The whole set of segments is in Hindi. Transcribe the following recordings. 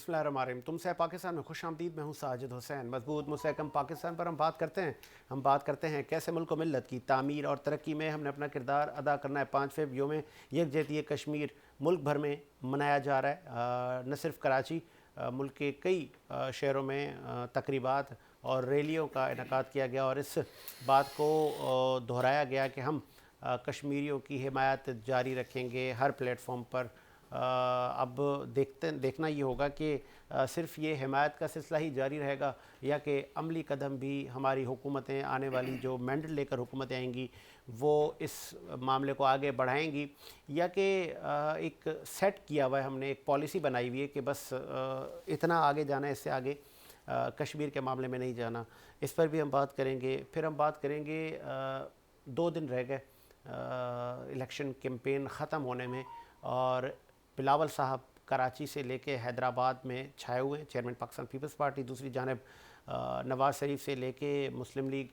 बिस्मिल्लाहिर्रहमानिर्रहीम। तुमसे पाकिस्तान में खुश आमदीद। मैं हूँ साजिद हुसैन। मजबूत मुस्तहकम पाकिस्तान पर हम बात करते हैं कैसे मुल्क व मिल्लत की तामीर और तरक्की में हमने अपना किरदार अदा करना है। 5 फ़रवरी योम यकजहती कश्मीर मुल्क भर में मनाया जा रहा है। न सिर्फ कराची, मुल्क के कई शहरों में तकरीबात और रैलियों का इनेकाद किया गया और इस बात को दोहराया गया कि हम कश्मीरियों की हिमायत जारी रखेंगे हर प्लेटफॉर्म पर। अब देखना ये होगा कि सिर्फ़ ये हिमायत का सिलसिला ही जारी रहेगा या कि अमली कदम भी हमारी हुकूमतें आने वाली जो मैंडेट लेकर हुकूमतें आएंगी वो इस मामले को आगे बढ़ाएंगी, या कि एक सेट किया हुआ है, हमने एक पॉलिसी बनाई हुई है कि बस इतना आगे जाना है, इससे आगे कश्मीर के मामले में नहीं जाना। इस पर भी हम बात करेंगे। फिर हम बात करेंगे 2 दिन रह गए इलेक्शन कैंपेन ख़त्म होने में और बिलावल साहब कराची से लेके हैदराबाद में छाए हुए हैं, चेयरमैन पाकिस्तान पीपल्स पार्टी। दूसरी जानब नवाज़ शरीफ से लेके मुस्लिम लीग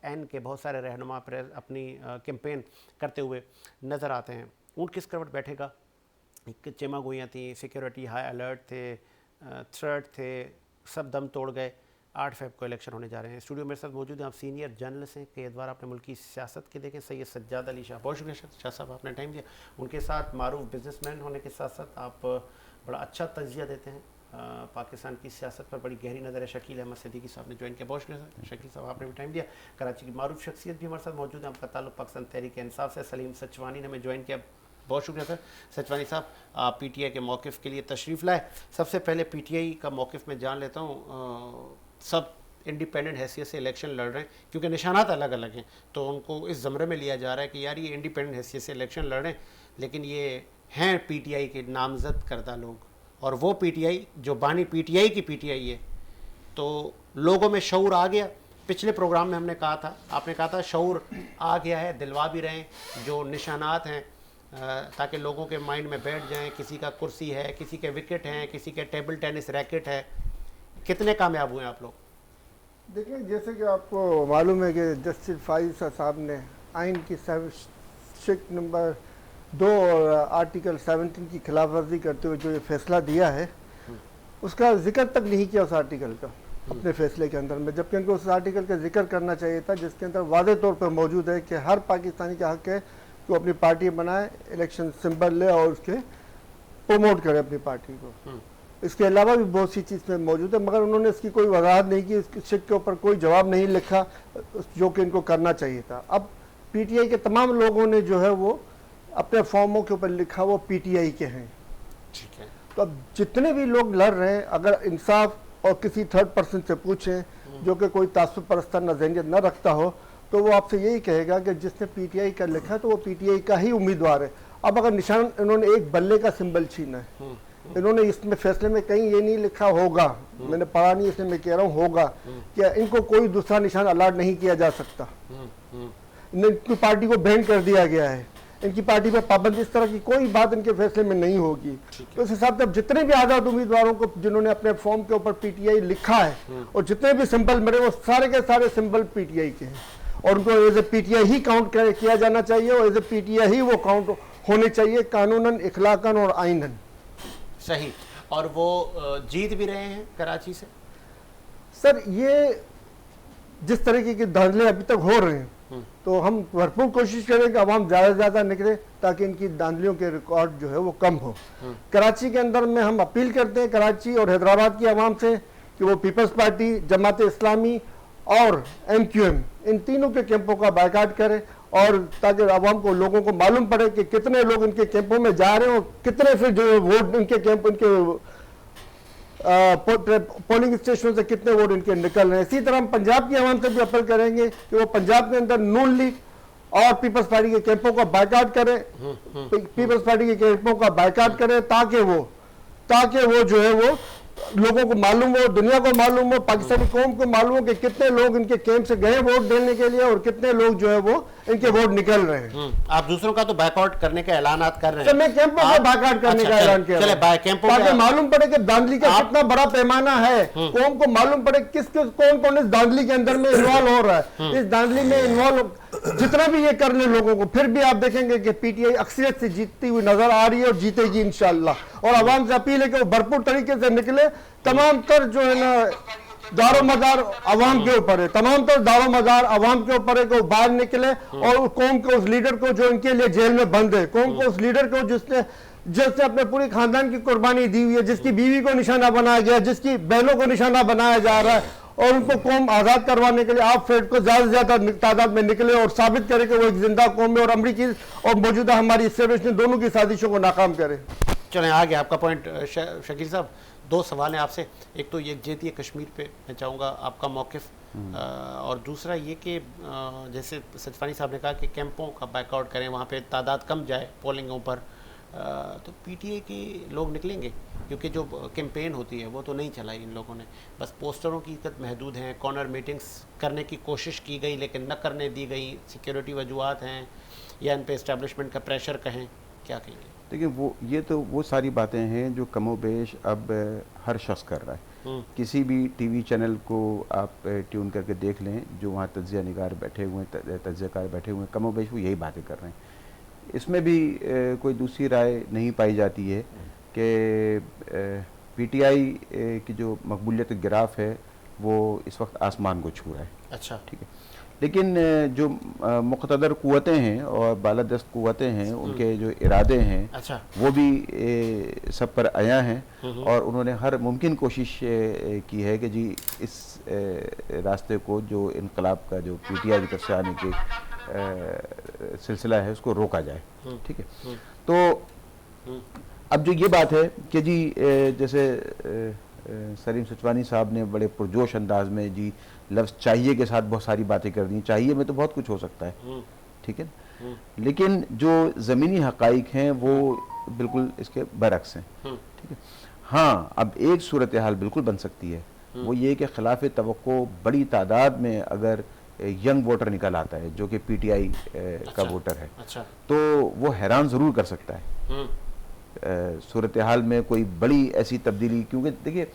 एन के बहुत सारे रहनुमा अपनी कैंपेन करते हुए नज़र आते हैं। ऊँट किस करवट बैठेगा, एक चेमा गोइयाँ थी, सिक्योरिटी हाई अलर्ट थे, थ्रेट थे, सब दम तोड़ गए। 8 फ़रवरी को इलेक्शन होने जा रहे हैं। स्टूडियो मेरे साथ मौजूद हैं आप सीनियर जर्नलिस्ट हैं के द्वारा अपने मुल्क की सियासत के देखें सैयद सज्जाद अली शाह। बहुत शुक्रिया शाह साहब, आपने टाइम दिया। उनके साथ मारूफ बिजनेसमैन होने के साथ साथ आप बड़ा अच्छा तजिया देते हैं पाकिस्तान की सियासत पर, बड़ी गहरी नज़र है। शकील अहमद सिद्दीकी साहब ने ज्वाइन किया, बहुत शुक्रिया शकील साहब, आपने भी टाइम दिया। कराची की मारूफ शख्सियत भी हमारे साथ मौजूद है, आपका ताल्लुक़ पाकिस्तान तहरीक इंसाफ से। सलीम सचवानी ने हमें ज्वाइन किया, बहुत शुक्रिया सर। सचवानी साहब, आप पीटीआई के मौक़िफ़ के लिए तशरीफ़ लाए। सबसे पहले पीटीआई का मौक़िफ़ में जान लेता हूँ। सब इंडिपेंडेंट हैसियत से इलेक्शन लड़ रहे हैं क्योंकि निशानात अलग अलग हैं, तो उनको इस ज़मरे में लिया जा रहा है कि यार ये इंडिपेंडेंट हैसियत से इलेक्शन लड़ रहे हैं, लेकिन ये हैं पीटीआई के नामज़द करदा लोग, और वो पीटीआई जो बानी पीटीआई की पीटीआई है। तो लोगों में शऊर आ गया। पिछले प्रोग्राम में हमने कहा था, आपने कहा था शऊर आ गया है, दिलवा भी रहे हैं जो निशानात हैं ताकि लोगों के माइंड में बैठ जाएं। किसी का कुर्सी है, किसी के विकेट हैं, किसी के टेबल टेनिस रैकेट है। कितने कामयाब हुए आप लोग? देखिए, जैसे कि आपको मालूम है कि जस्टिस फाइज साहब ने आइन की सेक्शन नंबर 2 और आर्टिकल 17 की खिलाफ वर्जी करते हुए जो ये फैसला दिया है उसका जिक्र तक नहीं किया उस आर्टिकल का अपने फैसले के अंदर में, जबकि उनको उस आर्टिकल का जिक्र करना चाहिए था जिसके अंदर वाज़ेह तौर पर मौजूद है कि हर पाकिस्तानी का हक है कि वो अपनी पार्टी बनाए, इलेक्शन सिंबल ले और उसके प्रमोट करे अपनी पार्टी को। इसके अलावा भी बहुत सी चीज़ में मौजूद है, मगर उन्होंने इसकी कोई वजाहत नहीं की, इसके शिक के ऊपर कोई जवाब नहीं लिखा जो कि इनको करना चाहिए था। अब पीटीआई के तमाम लोगों ने जो है वो अपने फॉर्मों के ऊपर लिखा वो पीटीआई के हैं, ठीक है। तो अब जितने भी लोग लड़ रहे हैं, अगर इंसाफ और किसी थर्ड पर्सन से पूछें जो कि कोई तासुब परस्तर नज़रिया न रखता हो, तो वो आपसे यही कहेगा कि जिसने पीटीआई का लिखा तो वो पीटीआई का ही उम्मीदवार है। अब अगर निशान इन्होंने एक बल्ले का सिंबल छीना है, इन्होंने इसमें फैसले में कहीं ये नहीं लिखा होगा, मैंने पढ़ा नहीं इसलिए मैं कह रहा हूँ होगा, कि इनको कोई दूसरा निशान अलाट नहीं किया जा सकता। इनकी पार्टी को बैन कर दिया गया है, इनकी पार्टी पर पाबंदी, इस तरह की कोई बात इनके फैसले में नहीं होगी। तो इस हिसाब से जितने भी आज़ाद उम्मीदवारों को जिन्होंने अपने फॉर्म के ऊपर पीटीआई लिखा है और जितने भी सिंबल मिले वो सारे के सारे सिंबल पीटीआई के हैं और उनको एज ए पीटीआई ही काउंट किया जाना चाहिए और एज ए पीटीआई ही वो काउंट होने चाहिए, कानूनन, इखलाकन और आइनन। सही। और वो जीत भी रहे हैं कराची से। सर, ये जिस तरीके की धांधले अभी तक हो रहे हैं तो हम भरपूर कोशिश करें कि आवाम ज़्यादा से ज़्यादा निकले ताकि इनकी धांधलियों के रिकॉर्ड जो है वो कम हो। कराची के अंदर में हम अपील करते हैं कराची और हैदराबाद की आवाम से कि वो पीपल्स पार्टी, जमात इस्लामी और MQM इन तीनों के कैंपों का बायकाट करें और ताकि आवाम को, लोगों को मालूम पड़े कि कितने लोग इनके कैंपों में जा रहे हैं और कितने फिर जो वोट इनके कैंप, इनके पोलिंग स्टेशनों से कितने वोट इनके निकल रहे हैं। इसी तरह हम पंजाब की आवाम से भी अपील करेंगे कि वो पंजाब के अंदर नून लीग और पीपल्स पार्टी के कैंपों का बायकाट करें, पीपल्स पार्टी के कैंपों का बायकाट करें ताकि वो जो है वो लोगों को मालूम हो, दुनिया को मालूम हो, पाकिस्तानी कौम को मालूम हो कि कितने लोग इनके कैंप से गए वोट देने के लिए और कितने लोग जो है वो इनके वोट निकल रहे हैं। आप दूसरों का तो बैकआउट करने का ऐलानात कर रहे हैं, तो मैं कैंपों को बायकॉट करने का ऐलान किया, ताकि मालूम पड़े कि धांधली का कितना बड़ा पैमाना है, कौम को मालूम पड़े किस कौन कौन इस धांधली के अंदर में इन्वॉल्व हो रहा है। इस धांधली में इन्वॉल्व जितना भी ये करने लोगों को, फिर भी आप देखेंगे कि पीटीआई अक्सरियत से जीतती हुई नजर आ रही है और जीतेगी इंशाअल्लाह। और आवाम से अपील है कि वो भरपूर तरीके से निकले। तमाम तर जो है ना दारो मदार अवाम के ऊपर है, तमाम तर दारो मदार अवाम के ऊपर है कि वो बाहर निकले और कौम को, उस लीडर को जो इनके लिए जेल में बंद है, कौम को उस लीडर को जिसने अपने पूरी खानदान की कुर्बानी दी हुई है, जिसकी बीवी को निशाना बनाया गया, जिसकी बहनों को निशाना बनाया जा रहा है, और उनको कौम आज़ाद करवाने के लिए आप फेड को ज़्यादा से ज़्यादा तादाद में निकले और साबित करें कि वो एक जिंदा कौम है और अमरीकी और मौजूदा हमारी इस्टेब्लिशमेंट दोनों की साजिशों को नाकाम करे। चलें आगे, आपका पॉइंट शकील साहब। दो सवाल हैं आपसे, एक तो यकजहती कश्मीर पे मैं चाहूँगा आपका मौक़िफ़, और दूसरा ये कि जैसे सचवानी साहब ने कहा कि कैंपों का बैकआउट करें, वहाँ पे तादाद कम जाए पोलिंगों पर, तो पीटीआई के लोग निकलेंगे? क्योंकि जो कैंपेन होती है वो तो नहीं चलाई इन लोगों ने, बस पोस्टरों की तक महदूद हैं, कॉर्नर मीटिंग्स करने की कोशिश की गई लेकिन न करने दी गई, सिक्योरिटी वजूहात हैं या इन पे इस्टेब्लिशमेंट का प्रेशर कहें, क्या कहेंगे? देखिए ये तो वो सारी बातें हैं जो कमोबेश अब हर शख्स कर रहा है। किसी भी टीवी चैनल को आप ट्यून करके देख लें, जो वहाँ तज्ज़िया निगार बैठे हुए हैं, तज्ज़ियाकार बैठे हुए हैं, कमोबेश वो यही बातें कर रहे हैं। इसमें भी कोई दूसरी राय नहीं पाई जाती है कि पीटीआई की जो मकबूलियत गिराफ है वो इस वक्त आसमान को छू रहा है। अच्छा, ठीक है, लेकिन जो मुक़तदर क़ुव्वतें हैं और बालादस्त क़ुव्वतें हैं, उनके जो इरादे हैं, अच्छा, वो भी सब पर आया हैं और उन्होंने हर मुमकिन कोशिश की है कि जी इस रास्ते को, जो इनकलाब का जो पीटीआई की तरफ से आने के सिलसिला है, उसको रोका जाए। ठीक है, तो अब जो ये बात है कि जी जैसे सलीम सचवानी साहब ने बड़े पुरजोश अंदाज में जी लफ्ज़ चाहिए के साथ बहुत सारी बातें कर दी। चाहिए में तो बहुत कुछ हो सकता है, ठीक है, लेकिन जो ज़मीनी हक़ाइक़ हैं वो बिल्कुल इसके बरक्स हैं। ठीक है, हाँ, अब एक सूरत हाल बिल्कुल बन सकती है, वो ये कि खिलाफ तवक्को बड़ी तादाद में अगर यंग वोटर निकल आता है जो कि पीटीआई का वोटर है, तो वो हैरान ज़रूर कर सकता है सूरत हाल में कोई बड़ी ऐसी तब्दीली। क्योंकि देखिए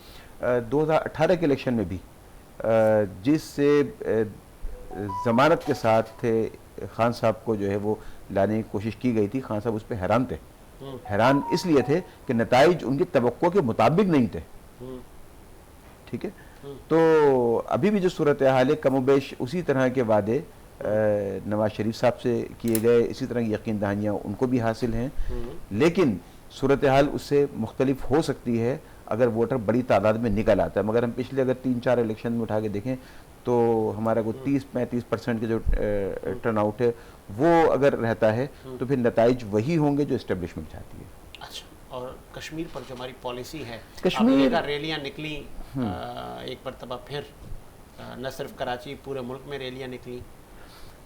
2018 के इलेक्शन में भी जिस ज़मानत के साथ खान साहब को जो है वो लाने की कोशिश की गई थी, खान साहब उस पर हैरान थे। हैरान इसलिए थे कि नताइज उनकी तवक्को के मुताबिक नहीं थे। ठीक है, तो अभी भी जो सूरत हाल है कमोबेश उसी तरह के वादे नवाज शरीफ साहब से किए गए, इसी तरह की यकीन दहानियाँ उनको भी हासिल हैं, लेकिन सूरत हाल उससे मुख्तलिफ हो सकती है अगर वोटर बड़ी तादाद में निकल आता है। मगर हम पिछले अगर 3-4 इलेक्शन में उठा के देखें तो हमारा को 30-35% के जो टर्न आउट है वो अगर रहता है तो फिर नताइज वही होंगे जो इस्टेब्लिशमेंट चाहती है। अच्छा, और कश्मीर पर जो हमारी पॉलिसी है, कश्मीर रैलियाँ निकली एक मरतबा फिर, न सिर्फ कराची, पूरे मुल्क में रैलियाँ निकली।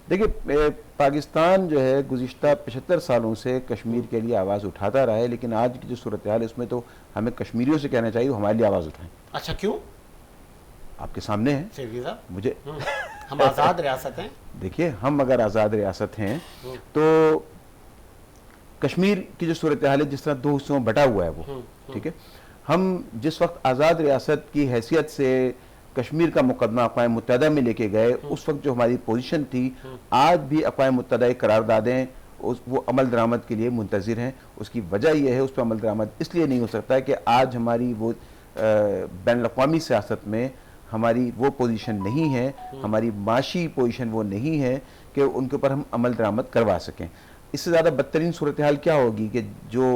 देखिए पाकिस्तान जो है गुज़िश्ता 75 सालों से कश्मीर के लिए आवाज़ उठाता रहा है, लेकिन आज की जो सूरत हाल है उसमें तो हमें कश्मीरियों से कहना चाहिए हमारे लिए आवाज़ उठाएं। अच्छा, क्यों? आपके सामने है। मुझे हम आज़ाद रियासत हैं। देखिए, हम अगर आज़ाद रियासत हैं तो कश्मीर की जो सूरत हाल है जिस तरह 2 हिस्सों में बटा हुआ है वो, ठीक है, हम जिस वक्त आज़ाद रियासत की हैसियत से कश्मीर का मुकदमा अक़वाम मुत्तहिदा में लेके गए, उस वक्त जो हमारी पोजीशन थी, आज भी अक़वाम मुत्तहिदा की करारदादें वो अमल दरामद के लिए मुंतज़िर हैं। उसकी वजह यह है, उस पर अमल दरामद इसलिए नहीं हो सकता है कि आज हमारी वो बैनुल-अक़वामी सियासत में हमारी वो पोजीशन नहीं है, हमारी माशी पोजीशन वो नहीं है कि उनके ऊपर हम अमल दरामद करवा सकें। इससे ज़्यादा बदतरीन सूरत हाल क्या होगी कि जो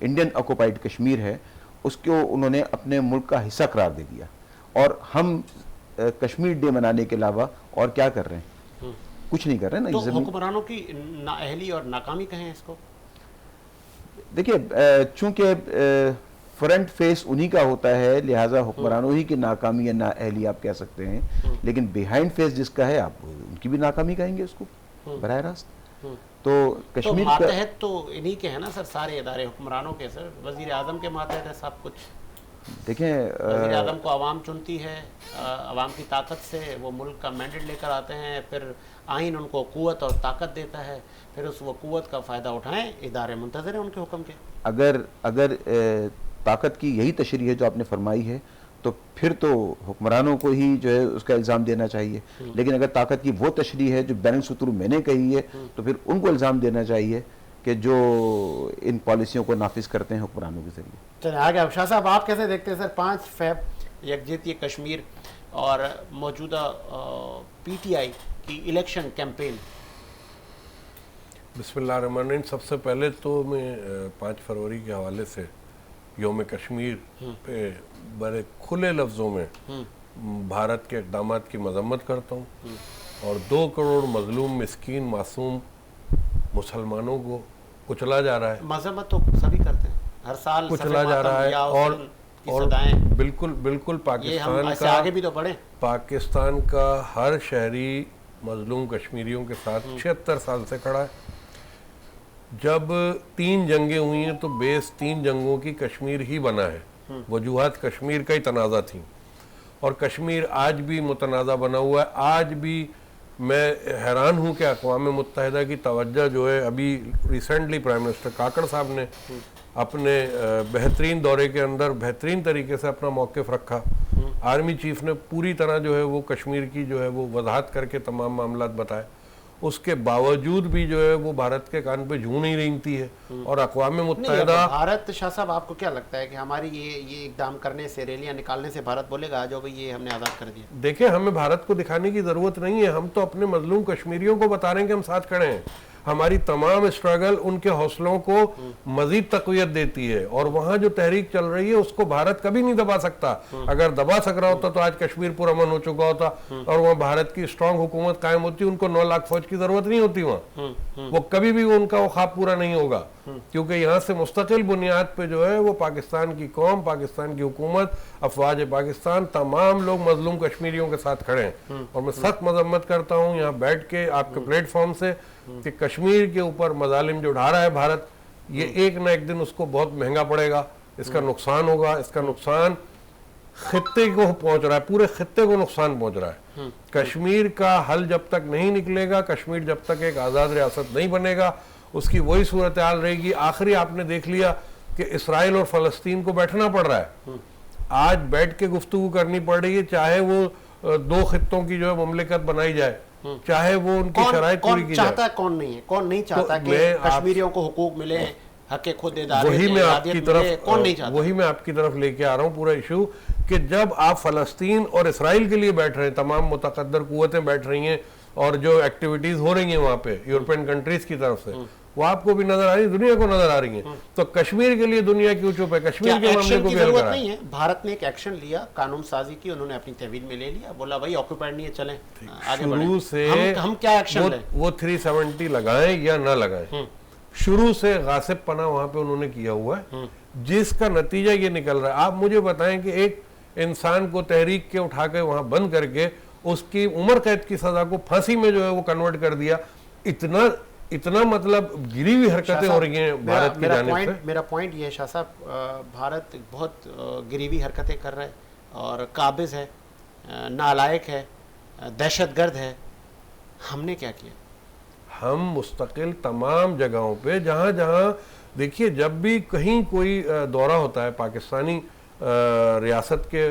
इंडियन ऑक्युपाइड कश्मीर है उसको उन्होंने अपने मुल्क का हिस्सा करार दे दिया, और हम कश्मीर डे मनाने के अलावा और क्या कर रहे हैं? कुछ नहीं कर रहे हैं ना। तो हुक्मरानों की नाअहली और नाकामी कहें इसको। देखिए, चूंकि फ्रंट फेस उन्हीं का होता है, लिहाजा हुक्मरानों ही की नाकामी या नाअहली आप कह सकते हैं, लेकिन बिहाइंड फेस जिसका है आप उनकी भी नाकामी कहेंगे उसको बराह रास्त। तो कश्मीर का मातहत तो इन्हीं के हैं ना सर, सारे इदारे हुक्मरानों के सर, वजीर आजम के मातहत है सब कुछ। देखें वजीर आजम को आवाम चुनती है, आवाम की ताकत से वो मुल्क का मैंडेट लेकर आते हैं, फिर आइन उनको क़ुव्वत और ताकत देता है, फिर उस वो क़ुव्वत का फ़ायदा उठाएं, इदारे मुंतज़िर हैं उनके हुक्म के। अगर ताकत की यही तशरीह है जो आपने फरमाई है, तो फिर तो हुक्मरानों को ही जो है उसका इल्ज़ाम देना चाहिए। लेकिन अगर ताकत की वो तशरीह है जो बैलेंस सुतरू मैंने कही है, तो फिर उनको इल्ज़ाम देना चाहिए कि जो इन पॉलिसियों को नाफिज करते हैं हुक्मरानों के ज़रिए। चलिए आगे अब शाह साहब आप कैसे देखते हैं सर 5 फ़रवरी यकजहती कश्मीर और मौजूदा PTI की इलेक्शन कैंपेन? बिस्मिल्लाहिर्रहमानिर्रहीम। सबसे पहले तो मैं 5 फरवरी के हवाले से यौम कश्मीर पे बड़े खुले लफ्ज़ों में भारत के इक़दाम की मजम्मत करता हूँ, और 2 करोड़ मजलूम मिस्कीन मासूम मुसलमानों को कुचला जा रहा है। मजम्मत तो सभी करते हैं, हर साल कुचला जा रहा है, और बिल्कुल बिल्कुल पाकिस्तान का आगे भी तो बढ़े। पाकिस्तान का हर शहरी मजलूम कश्मीरियों के साथ 76 साल से खड़ा है। जब 3 जंगें हुई हैं तो बेस 3 जंगों की कश्मीर ही बना है, वजूहात कश्मीर का ही तनाज़ा थी, और कश्मीर आज भी मुतनाज़ा बना हुआ है। आज भी मैं हैरान हूँ कि अक़वाम मुत्तहिदा की तवज्जो जो है, अभी रिसेंटली प्राइम मिनिस्टर काकड़ साहब ने अपने बेहतरीन दौरे के अंदर बेहतरीन तरीके से अपना मौक़िफ़ रखा। आर्मी चीफ ने पूरी तरह जो है वो कश्मीर की जो है वो वजाहत करके तमाम मामलात बताए। उसके बावजूद भी जो है वो भारत के कान पे जूं नहीं रेंगती है, और अक़वाम मुत्तहिदा भारत, शाह साहब आपको क्या लगता है कि हमारी ये इक़दाम करने से, रैलियां निकालने से भारत बोलेगा आ जाओ भाई ये हमने आज़ाद कर दिया? देखें, हमें भारत को दिखाने की ज़रूरत नहीं है, हम तो अपने मजलूम कश्मीरियों को बता रहे हैं कि हम साथ खड़े हैं। हमारी तमाम स्ट्रगल उनके हौसलों को मजीद तक़वियत देती है, और वहाँ जो तहरीक चल रही है उसको भारत कभी नहीं दबा सकता। अगर दबा सक रहा होता तो आज कश्मीर पुरअमन हो चुका होता, और वहाँ भारत की स्ट्रांग हुकूमत कायम होती, उनको 9 लाख फौज की जरूरत नहीं होती वहाँ। वो कभी भी उनका वो ख्वाब पूरा नहीं होगा, क्योंकि यहाँ से मुस्तकिल बुनियाद पे जो है वो पाकिस्तान की कौम, पाकिस्तान की हुकूमत, अफवाज पाकिस्तान, तमाम लोग मजलूम कश्मीरियों के साथ खड़े हैं। और मैं सख्त मजम्मत करता हूँ यहाँ बैठ के आपके प्लेटफॉर्म से कि कश्मीर के ऊपर मजालिम जो उठा रहा है भारत, ये एक ना एक दिन उसको बहुत महंगा पड़ेगा, इसका नुकसान होगा। इसका नुकसान खित्ते को पहुंच रहा है, पूरे खित्ते को नुकसान पहुंच रहा है। कश्मीर का हल जब तक नहीं निकलेगा, कश्मीर जब तक एक आज़ाद रियासत नहीं बनेगा, उसकी वही सूरत हाल रहेगी। आखिरी आपने देख लिया कि इसराइल और फ़लस्तीन को बैठना पड़ रहा है, आज बैठ के गुफ्तगू करनी पड़ रही है, चाहे वो 2 खित्तों की जो है ममलिकत बनाई जाए, चाहे वो उनकी शराइत पूरी की जाए। चाहता है कौन नहीं है, कौन नहीं चाहता कि कश्मीरियों को हुकूक मिले, हक खुद वही मैं आपकी तरफ कौन नहीं चाहता? वही मैं आपकी तरफ लेके आ रहा हूँ पूरा इशू, कि जब आप फ़लस्तीन और इसराइल के लिए बैठ रहे हैं, तमाम मुतकद्दर कुव्वतें बैठ रही हैं, और जो एक्टिविटीज हो रही हैं वहाँ पे यूरोपियन कंट्रीज की तरफ से, वो आपको भी नजर आ रही है, दुनिया को नजर आ रही है, तो कश्मीर के लिए दुनिया क्यों चुप है? कश्मीर के मामले को भी हल करा है। भारत ने एक एक्शन लिया, कानून साजी की, उन्होंने अपनी तहवील में ले लिया, बोला भाई ऑक्यूपाइड नहीं है, चलें आगे बढ़ें। शुरू से हम क्या एक्शन लें? वो 370 लगाएं या ना लगाएं, शुरू से गासिब पना वहां पे उन्होंने किया हुआ है, जिसका नतीजा ये निकल रहा है। आप मुझे बताएं कि एक इंसान को तहरीक के उठा के वहां बंद करके उसकी उम्र कैद की सजा को फांसी में जो है वो कन्वर्ट कर दिया। इतना मतलब गिरी हुई हरकतें हो रही हैं भारत की जानिब से। मेरा पॉइंट ये है शाह साहब, भारत बहुत गिरी हुई हरकतें कर रहा है और काबिज है, नालायक है, दहशतगर्द है। हमने क्या किया? हम मुस्तकिल तमाम जगहों पे जहाँ जहाँ देखिए, जब भी कहीं कोई दौरा होता है पाकिस्तानी रियासत के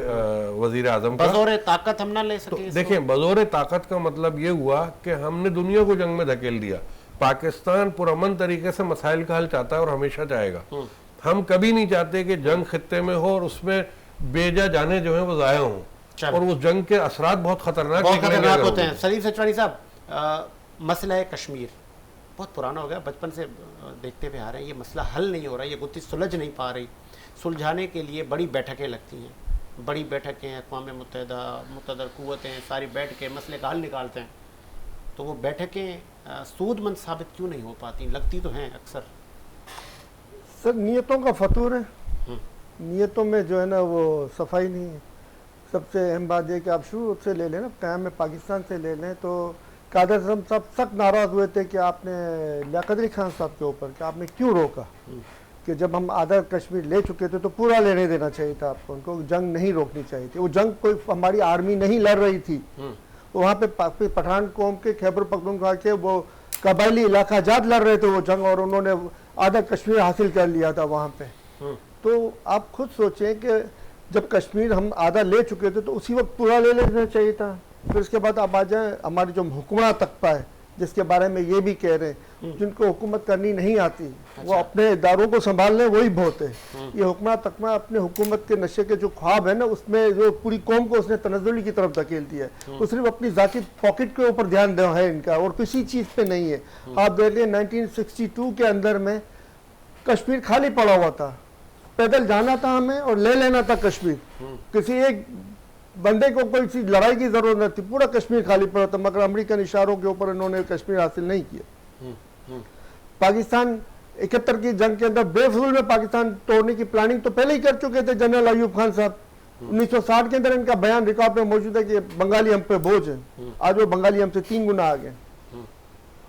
वजीर आजम का, बज़ौर ताकत हम ना ले सके। देखें, बज़ौर ताकत का मतलब ये हुआ कि हमने दुनिया को जंग में धकेल दिया। पाकिस्तान पुरअमन तरीके से मसाइल का हल चाहता है और हमेशा चाहेगा। हम कभी नहीं चाहते कि जंग खित्ते में हो और उसमें बेजा जाने जो है वो ज़ाया हों, और उस जंग के असरात बहुत खतरनाक होते हैं। सलीम सचवानी साहब, मसला है कश्मीर बहुत पुराना हो गया, बचपन से देखते हुए आ रहे हैं, ये मसला हल नहीं हो रहा, ये गुत्थी सुलझ नहीं पा रही। सुलझाने के लिए बड़ी बैठकें लगती हैं, बड़ी बैठकें, अक़वाम मुत्तहिदा, मुक़तदर क़ुव्वतें सारी बैठ के मसले का हल निकालते हैं, तो वो बैठकें सूदमंद साबित क्यों नहीं हो पाती? लगती तो हैं अक्सर। सर, नियतों का फतूर है, नियतों में जो है ना वो सफाई नहीं है। सबसे अहम बात यह कि आप शुरू से ले लें ना, क़याम में पाकिस्तान से ले लें, तो कादर साहब सख्त नाराज हुए थे कि आपने लियाकत अली खान साहब के ऊपर कि आपने क्यों रोका, कि जब हम आधा कश्मीर ले चुके थे तो पूरा लेने देना चाहिए था आपको, उनको जंग नहीं रोकनी चाहिए थी। वो जंग कोई हमारी आर्मी नहीं लड़ रही थी, वहाँ पे पठान कौम के खैबर पख्तूनख्वा के वो कबायली इलाका जात लड़ रहे थे वो जंग, और उन्होंने आधा कश्मीर हासिल कर लिया था वहाँ पे। तो आप खुद सोचें कि जब कश्मीर हम आधा ले चुके थे तो उसी वक्त पूरा ले लेना चाहिए था। फिर उसके बाद आप आ जाए हमारी जो हुक्मरान तबका है जिसके बारे में ये भी कह रहे हैं, जिनको हुकूमत करनी नहीं आती वो अपने इदारों को संभाल लें वही बहुत है। ये हुक्मरान तबका अपने हुकूमत के नशे के जो ख्वाब है ना, उसमें जो पूरी कौम को उसने तनज़्ज़ुली की तरफ धकेल दिया है। वो सिर्फ अपनी जाती पॉकेट के ऊपर ध्यान देना है इनका, और किसी चीज़ पे नहीं है। आप देखिए 1962 के अंदर में कश्मीर खाली पड़ा हुआ था, पैदल जाना था हमें और ले लेना था कश्मीर, किसी एक बंदे को कोई सी लड़ाई की जरूरत नहीं थी, पूरा कश्मीर खाली पड़ा था। मगर अमेरिकन इशारों के ऊपर इन्होंने कश्मीर हासिल नहीं किया। पाकिस्तान 71 की जंग के अंदर बेफजूल में पाकिस्तान तोड़ने की प्लानिंग तो पहले ही कर चुके थे जनरल अयूब खान साहब। 1960 के अंदर इनका बयान रिकॉर्ड में मौजूद है कि बंगाली हम पे बोझ है। आज वो बंगाली हमसे 3 गुना आगे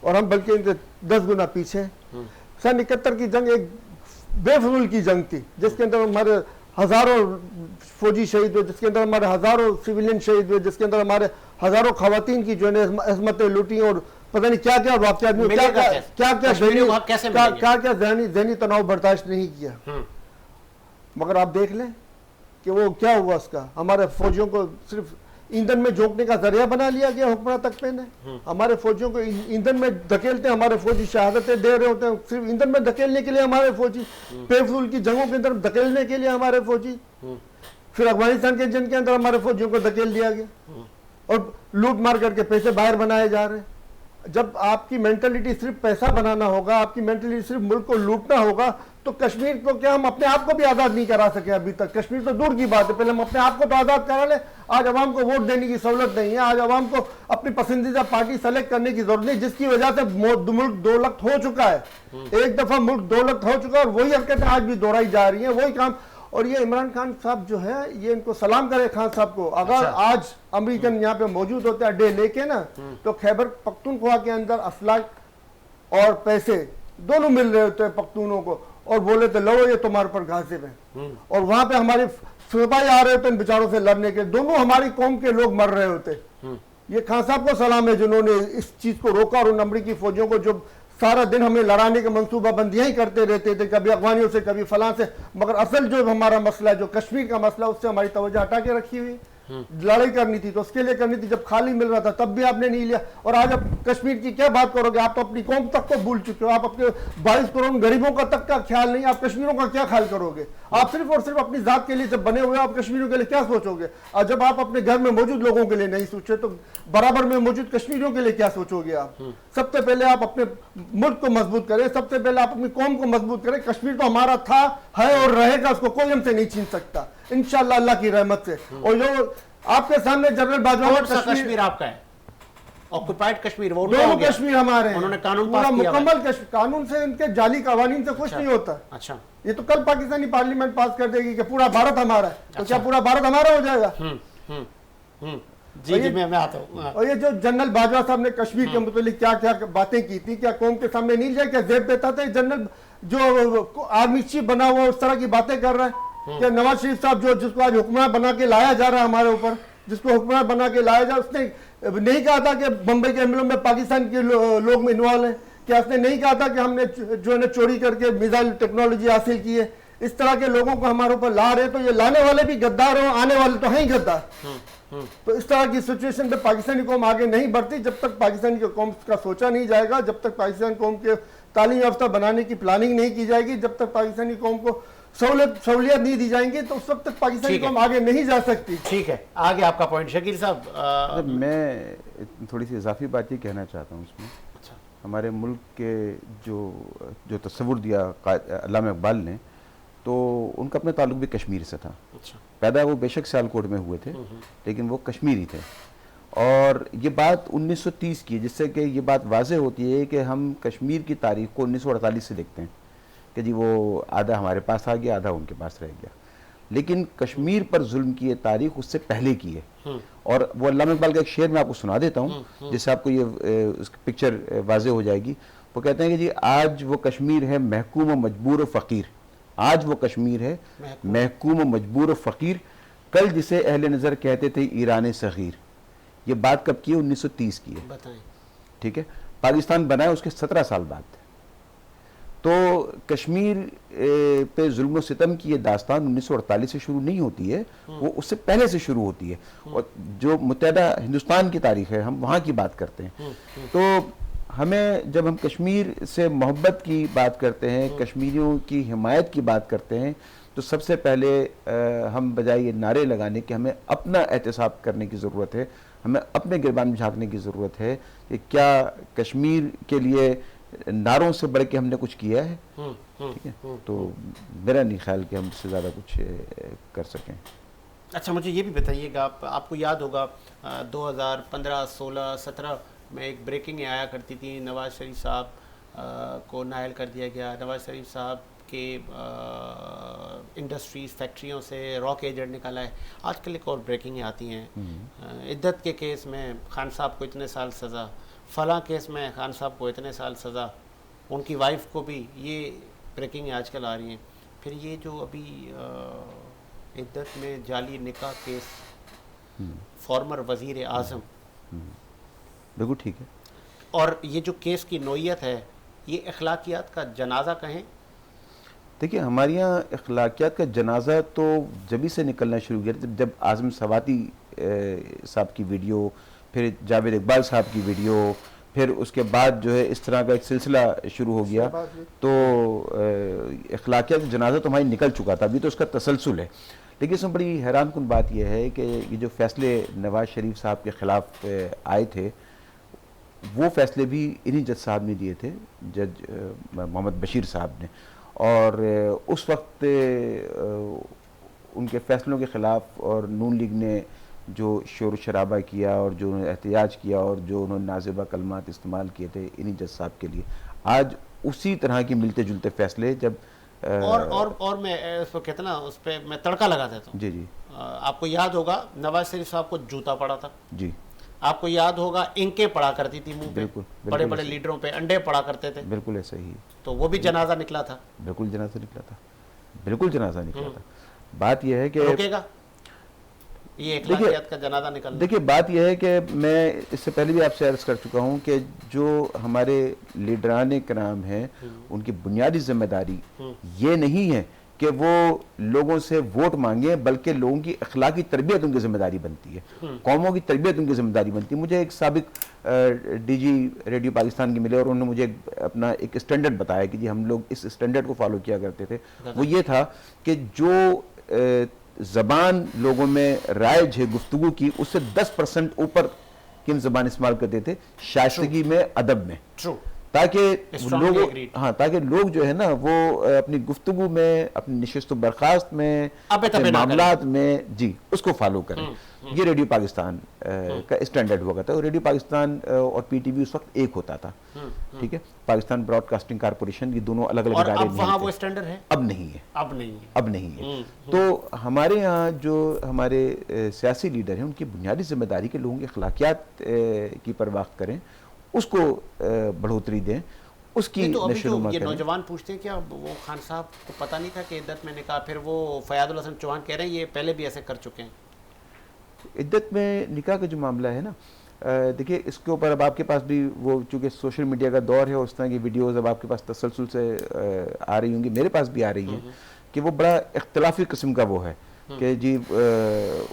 और हम बल्कि इनसे 10 गुना पीछे। सन 71 की जंग एक बेफजूल की जंग थी जिसके अंदर हमारे हजारों फौजी शहीद हुए, जिसके अंदर हमारे हजारों सिविलियन शहीद हुए, जिसके अंदर हमारे हजारों खवातीन की जो है अजमतें लूटी और पता नहीं क्या क्या वाक़या, क्या ज़हनी तनाव बर्दाश्त नहीं किया। मगर आप देख लें कि वो क्या हुआ, उसका हमारे फौजियों को सिर्फ ईंधन में झोंकने का जरिया बना लिया गया हुक्मरान तख्ते ने। हमारे फौजियों को ईंधन में धकेलते, हमारे फौजी शहादतें दे रहे होते हैं सिर्फ ईंधन में धकेलने के लिए हमारे फौजी, बेफजूल की जंगों के अंदर धकेलने के लिए हमारे फौजी। फिर अफगानिस्तान के जंग के अंदर हमारे फौजियों को धकेल दिया गया और लूट मार करके पैसे बाहर बनाए जा रहे हैं। जब आपकी मेंटलिटी सिर्फ पैसा बनाना होगा, आपकी मेंटलिटी सिर्फ मुल्क को लूटना होगा, तो कश्मीर को क्या हम अपने आप को भी आज़ाद नहीं करा सके अभी तक। कश्मीर तो दूर की बात है, पहले हम अपने आप को तो आज़ाद करा लें। आज अवाम को वोट देने की सहूलत नहीं है, आज अवाम को अपनी पसंदीदा पार्टी सेलेक्ट करने की जरूरत नहीं, जिसकी वजह से मुल्क 2 लाख हो चुका है। एक दफा मुल्क 2 लाख हो चुका है और वही हरकतें आज भी दोहराई जा रही हैं, वही काम। और ये इमरान खान साहब जो है, ये इनको सलाम करे खान साहब को। अगर आज अमेरिकन यहाँ पे मौजूद होते अड्डे लेके ना, तो खैबर पख्तूनख्वा के अंदर असलाह और पैसे दोनों मिल रहे होते हैं पख्तूनों को, और बोले तो लो ये तुम्हारे पर घासिब है। और वहां पे हमारे सिपाही आ रहे होते इन बेचारों से लड़ने के, दोनों हमारी कौम के लोग मर रहे होते। ये खान साहब को सलाम है जिन्होंने इस चीज को रोका, और उन अमरीकी फौजियों को जो सारा दिन हमें लड़ाने के मंसूबाबंदियां ही करते रहते थे, कभी अफगानियों से कभी फलां से। मगर असल जो हमारा मसला है, जो कश्मीर का मसला, उससे हमारी तवज्जो हटा के रखी हुई। लड़ाई करनी थी तो उसके लिए करनी थी, जब खाली मिल रहा था तब भी आपने नहीं लिया। और आज आप कश्मीर की क्या बात करोगे, आप तो अपनी कौम तक को भूल चुके हो। आप अपने 22 करोड़ गरीबों का तक का ख्याल नहीं, आप कश्मीरों का क्या ख्याल करोगे। आप सिर्फ और सिर्फ अपनी जात के लिए जब बने हुए, आप कश्मीरियों के लिए क्या सोचोगे। और जब आप अपने घर में मौजूद लोगों के लिए नहीं सोचे, तो बराबर में मौजूद कश्मीरियों के लिए क्या सोचोगे आप। सबसे पहले आप अपने मुल्क को मजबूत करें, सबसे पहले आप अपनी कौम को मजबूत करें। कश्मीर तो हमारा था, है और रहेगा, उसको कोई हमसे नहीं छीन सकता इंशाअल्लाह अल्लाह की रहमत से। और जो आपके सामने जनरल बाजवा, कश्मीर आपका है, ऑक्युपाइड कश्मीर, वो दोनों कश्मीर हमारे हैं। उन्होंने कानून पूरा पास किया मुकम्मल कानून से, इनके जाली कवानीन से कुछ नहीं होता। अच्छा, ये तो कल पाकिस्तानी पार्लियामेंट पास कर देगी कि पूरा भारत हमारा है, तो क्या पूरा भारत हमारा हो जाएगा। जी जी, मैं आता हूँ। और ये जो जनरल बाजवा साहब ने कश्मीर के मुतालिक क्या क्या बातें की थी, क्या कौम के सामने नहीं जाए, क्या जेब देता था। जनरल जो आर्मी चीफ बना हुआ उस तरह की बातें कर रहा है। क्या नवाज शरीफ साहब जो जिसको आज हुक्मरान बना के लाया जा रहा है हमारे ऊपर, जिसको हुक्मरान बना के लाया जा, उसने नहीं कहा था कि बम्बई के हमलों में पाकिस्तान के लोग इन्वॉल्व हैं। क्या उसने नहीं कहा था कि हमने जो है चोरी करके मिसाइल टेक्नोलॉजी हासिल की है। इस तरह के लोगों को हमारे ऊपर ला रहे, तो ये लाने वाले भी गद्दार हो, आने वाले तो हैं ही गद्दार। तो इस तरह की सिचुएशन पे पाकिस्तानी कौम आगे नहीं बढ़ती जब तक पाकिस्तानी कौम का सोचा नहीं जाएगा, जब तक पाकिस्तान कौम के तालीम याफ्ता बनाने की प्लानिंग नहीं की जाएगी, जब तक पाकिस्तानी कौम को सहूलियत नहीं दी जाएंगी, तो उस वक्त तक पाकिस्तानी कौम आगे नहीं जा सकती। ठीक है, आगे आपका पॉइंट शकील साहब। मैं थोड़ी सी इजाफी बात ये कहना चाहता हूँ इसमें। अच्छा, हमारे मुल्क के जो तस्वुर दिया अल्लामा इकबाल ने, तो उनका अपना ताल्लुक भी कश्मीर से था। अच्छा, पैदा वो बेशक सियालकोट में हुए थे, लेकिन वो कश्मीरी थे। और ये बात 1930 की, जिससे कि ये बात वाज़ेह होती है कि हम कश्मीर की तारीख को 1948 से देखते हैं कि जी वो आधा हमारे पास आ गया, आधा उनके पास रह गया। लेकिन कश्मीर पर जुल्म की ये तारीख उससे पहले की है। और वो अल्लामा इकबाल का एक शेर मैं आपको सुना देता हूँ जिससे आपको ये उसकी पिक्चर वाजे हो जाएगी। वो कहते हैं कि जी आज वो कश्मीर है महकूम व मजबूर व फ़कीर, आज वो कश्मीर है महकूम व मजबूर व फ़कीर, कल जिसे अहले नज़र कहते थे ईरान सग़ीर। ये बात कब की है? 1930 की है, बताएं। ठीक है। पाकिस्तान बना है उसके 17 साल बाद। तो कश्मीर पे जुल्म सितम की ये दास्तान 1948 से शुरू नहीं होती है, वो उससे पहले से शुरू होती है। और जो मुत्तहदा हिंदुस्तान की तारीख है हम वहाँ की बात करते हैं। तो हमें जब हम कश्मीर से मोहब्बत की बात करते हैं, कश्मीरियों की हिमायत की बात करते हैं, तो सबसे पहले हम बजाय ये नारे लगाने कि हमें अपना एहतसाब करने की ज़रूरत है, हमें अपने गिरबान में झांकने की ज़रूरत है कि क्या कश्मीर के लिए नारों से बढ़ के हमने कुछ किया है, ठीक है। तो मेरा नहीं ख्याल कि हम इससे ज़्यादा कुछ कर सकें। अच्छा, मुझे ये भी बताइएगा, आपको याद होगा 2015, 16, 17 में एक ब्रेकिंग आया करती थी, नवाज शरीफ साहब को नायल कर दिया गया। नवाज शरीफ साहब के इंडस्ट्रीज़, फैक्ट्रियों से रॉक एजेंट निकाला है। आजकल एक और ब्रेकिंग आती हैं, इद्दत के केस में खान साहब को इतने साल सज़ा, फ़लाँ केस में खान साहब को इतने साल सज़ा, उनकी वाइफ को भी। ये ब्रेकिंग आजकल आ रही हैं। फिर ये जो अभी इद्दत में जाली निकाह केस, फॉर्मर वज़ीर आज़म, बिल्कुल ठीक है। और ये जो केस की नोयत है, ये अखलाकियात का जनाजा कहें? देखिए, हमारे यहाँ अखलाकियात का जनाजा तो जभी से निकलना शुरू किया जब आज़म सवाती साहब की वीडियो, फिर जावेद इकबाल साहब की वीडियो, फिर उसके बाद जो है इस तरह का एक सिलसिला शुरू हो गया। तो अखलाकियात का जनाजा तो हमारी निकल चुका था, अभी तो उसका तसलसल है। लेकिन इसमें बड़ी हैरान कुन बात यह है कि ये जो फैसले नवाज शरीफ साहब के ख़िलाफ़ आए थे, वो फैसले भी इन्हीं जज साहब ने दिए थे, जज मोहम्मद बशीर साहब ने। और उस वक्त उनके फैसलों के ख़िलाफ़ और नून लीग ने जो शोर शराबा किया और जो एहतजाज किया और जो उन्होंने नाज़िबा कलमात इस्तेमाल किए थे इन्हीं जज साहब के लिए, आज उसी तरह के मिलते जुलते फैसले जब और मैं इसको कहते ना, उस पर मैं तड़का लगा देता हूँ। जी जी, आपको याद होगा नवाज शरीफ साहब को जूता पड़ा था, जी आपको याद होगा इंकें पड़ा करती थी मुंह पे, बिल्कुल, बड़े बड़े लीडरों पे अंडे पड़ा करते थे, बिल्कुल ऐसा ही, तो वो भी जनाजा निकला था। बिल्कुल जनाजा निकला था, बिल्कुल जनाजा निकला था। बात यह है कि रुकेगा ये अखलाकियात का जनाजा निकलना? देखिए, बात यह है कि मैं इससे पहले भी आपसे अर्ज़ कर चुका हूँ कि जो हमारे लीडरान कराम हैं उनकी बुनियादी जिम्मेदारी ये नहीं है कि वो लोगों से वोट मांगे, बल्कि लोगों की अखलाकी तरबियत उनकी जिम्मेदारी बनती है, कौमों की तरबियत उनकी जिम्मेदारी बनती है। मुझे एक साबिक डीजी रेडियो पाकिस्तान के मिले और उन्होंने मुझे अपना एक स्टैंडर्ड बताया कि जी हम लोग इस स्टैंडर्ड को फॉलो किया करते थे। वो ये था कि जो ज़बान लोगों में राइज है गुफ्तगू की, उससे 10% ऊपर की हम ज़बान इस्तेमाल करते थे शाइस्तगी में, अदब में, ताकि लोग, हाँ, ताकि लोग जो है ना वो अपनी गुफ्तगू में, अपनी नशिस्त बर्खास्त में, अपने मामलात में जी उसको फॉलो करें। ये रेडियो पाकिस्तान का स्टैंडर्ड हुआ करता है। रेडियो पाकिस्तान और पीटीवी उस वक्त एक होता था, ठीक है, पाकिस्तान ब्रॉडकास्टिंग कारपोरेशन, ये दोनों अलग अलग इदारे नहीं थे। वो स्टैंडर्ड है? अब नहीं है, अब नहीं है। तो हमारे यहाँ जो हमारे सियासी लीडर हैं उनकी बुनियादी जिम्मेदारी के लोगों की अखलाकियात की परवाह करें, उसको बढ़ोतरी दें, उसकी तो नशोनुमा ये करें। नौजवान पूछते हैं क्या वो खान साहब को पता नहीं था कि इद्दत में निकाह? फिर वो फयादुल हसन चौहान कह रहे हैं ये पहले भी ऐसे कर चुके हैं। इद्दत में निकाह का जो मामला है ना, देखिए इसके ऊपर अब आपके पास भी वो चूँकि सोशल मीडिया का दौर है, उस तरह की वीडियोज़ अब आपके पास तसलसल से आ रही होंगी, मेरे पास भी आ रही हैं कि वो बड़ा इख्तलाफी किस्म का वो है कि जी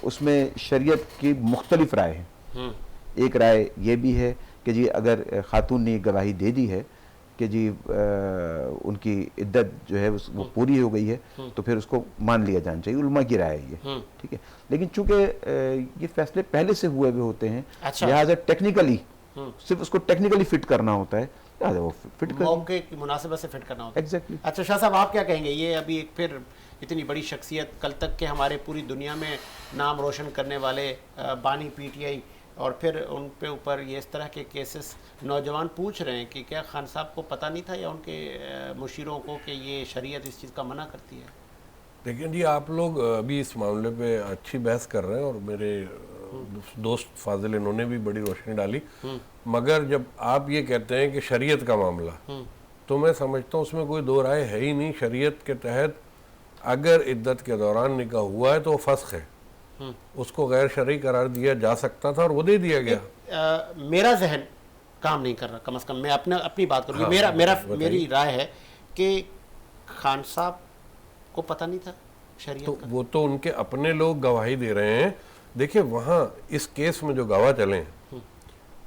उसमें शरीयत की मुख्तलिफ राय है। एक राय ये भी है कि जी अगर खातून ने गवाही दे दी है कि जी उनकी इद्दत जो है वो पूरी हो गई है, तो फिर उसको मान लिया जाना चाहिए, उलमा की राय है ये, ठीक है। लेकिन चूंकि ये फैसले पहले से हुए हुए होते हैं, लिहाजा टेक्निकली सिर्फ उसको टेक्निकली फिट करना होता है, वो फिट मौके की मुनासिबत से फिट करना होता है। एग्जैक्टली। अच्छा शाह साहब, आप क्या कहेंगे? ये अभी एक फिर इतनी बड़ी शख्सियत, कल तक के हमारे पूरी दुनिया में नाम रोशन करने वाले बानी पीटीआई, और फिर उन पे ऊपर ये इस तरह के केसेस, नौजवान पूछ रहे हैं कि क्या खान साहब को पता नहीं था या उनके मुशीरों को कि ये शरीयत इस चीज़ का मना करती है? देखिए जी, आप लोग अभी इस मामले पे अच्छी बहस कर रहे हैं और मेरे दोस्त फाजिल इन्होंने भी बड़ी रोशनी डाली, मगर जब आप ये कहते हैं कि शरीयत का मामला, तो मैं समझता हूँ उसमें कोई दो राय है ही नहीं। शरीयत के तहत अगर इद्दत के दौरान निकाह हुआ है तो वो फस्ख है, उसको गैर शरई करार दिया जा सकता था और वो दे दिया गया। मेरा जहन काम नहीं कर रहा, कम से कम मैं अपनी बात करूँ। मेरी राय है कि खान साहब को पता नहीं था शरीयत तो का। वो तो उनके अपने लोग गवाही दे रहे हैं। देखिए वहाँ इस केस में जो गवाह चले हैं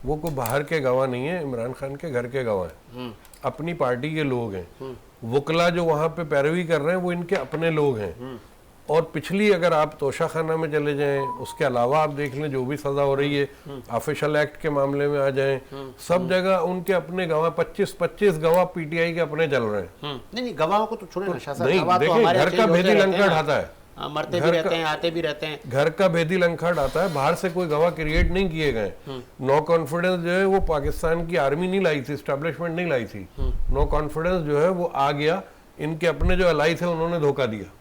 वो कोई बाहर के गवाह नहीं है, इमरान खान के घर के गवाह हैं, अपनी पार्टी के लोग हैं। वकला जो वहाँ पे पैरवी कर रहे हैं वो इनके अपने लोग हैं। और पिछली अगर आप तोशा खाना में चले जाएं, उसके अलावा आप देख लें जो भी सजा हो रही है, ऑफिशियल एक्ट के मामले में आ जाएं, सब जगह उनके अपने गवाह 25 गवाह पीटीआई के अपने चल रहे हैं। नहीं गवाहों को तो छोड़े ना शाह साहब, नहीं, गवाह तो देखिए हमारे घर अच्छे का ही होते भेदी रहते लंका हैं, ढाता है, मरते भी रहते हैं, आते भी रहते हैं। घर का भेदी लंका ढाता है, बाहर से कोई गवाह क्रिएट नहीं किए गए। नो कॉन्फिडेंस जो है वो पाकिस्तान की आर्मी नहीं लाई थी, एस्टेब्लिशमेंट नहीं लाई थी। नो कॉन्फिडेंस जो है वो आ गया, इनके अपने जो अलाई थे उन्होंने धोखा दिया,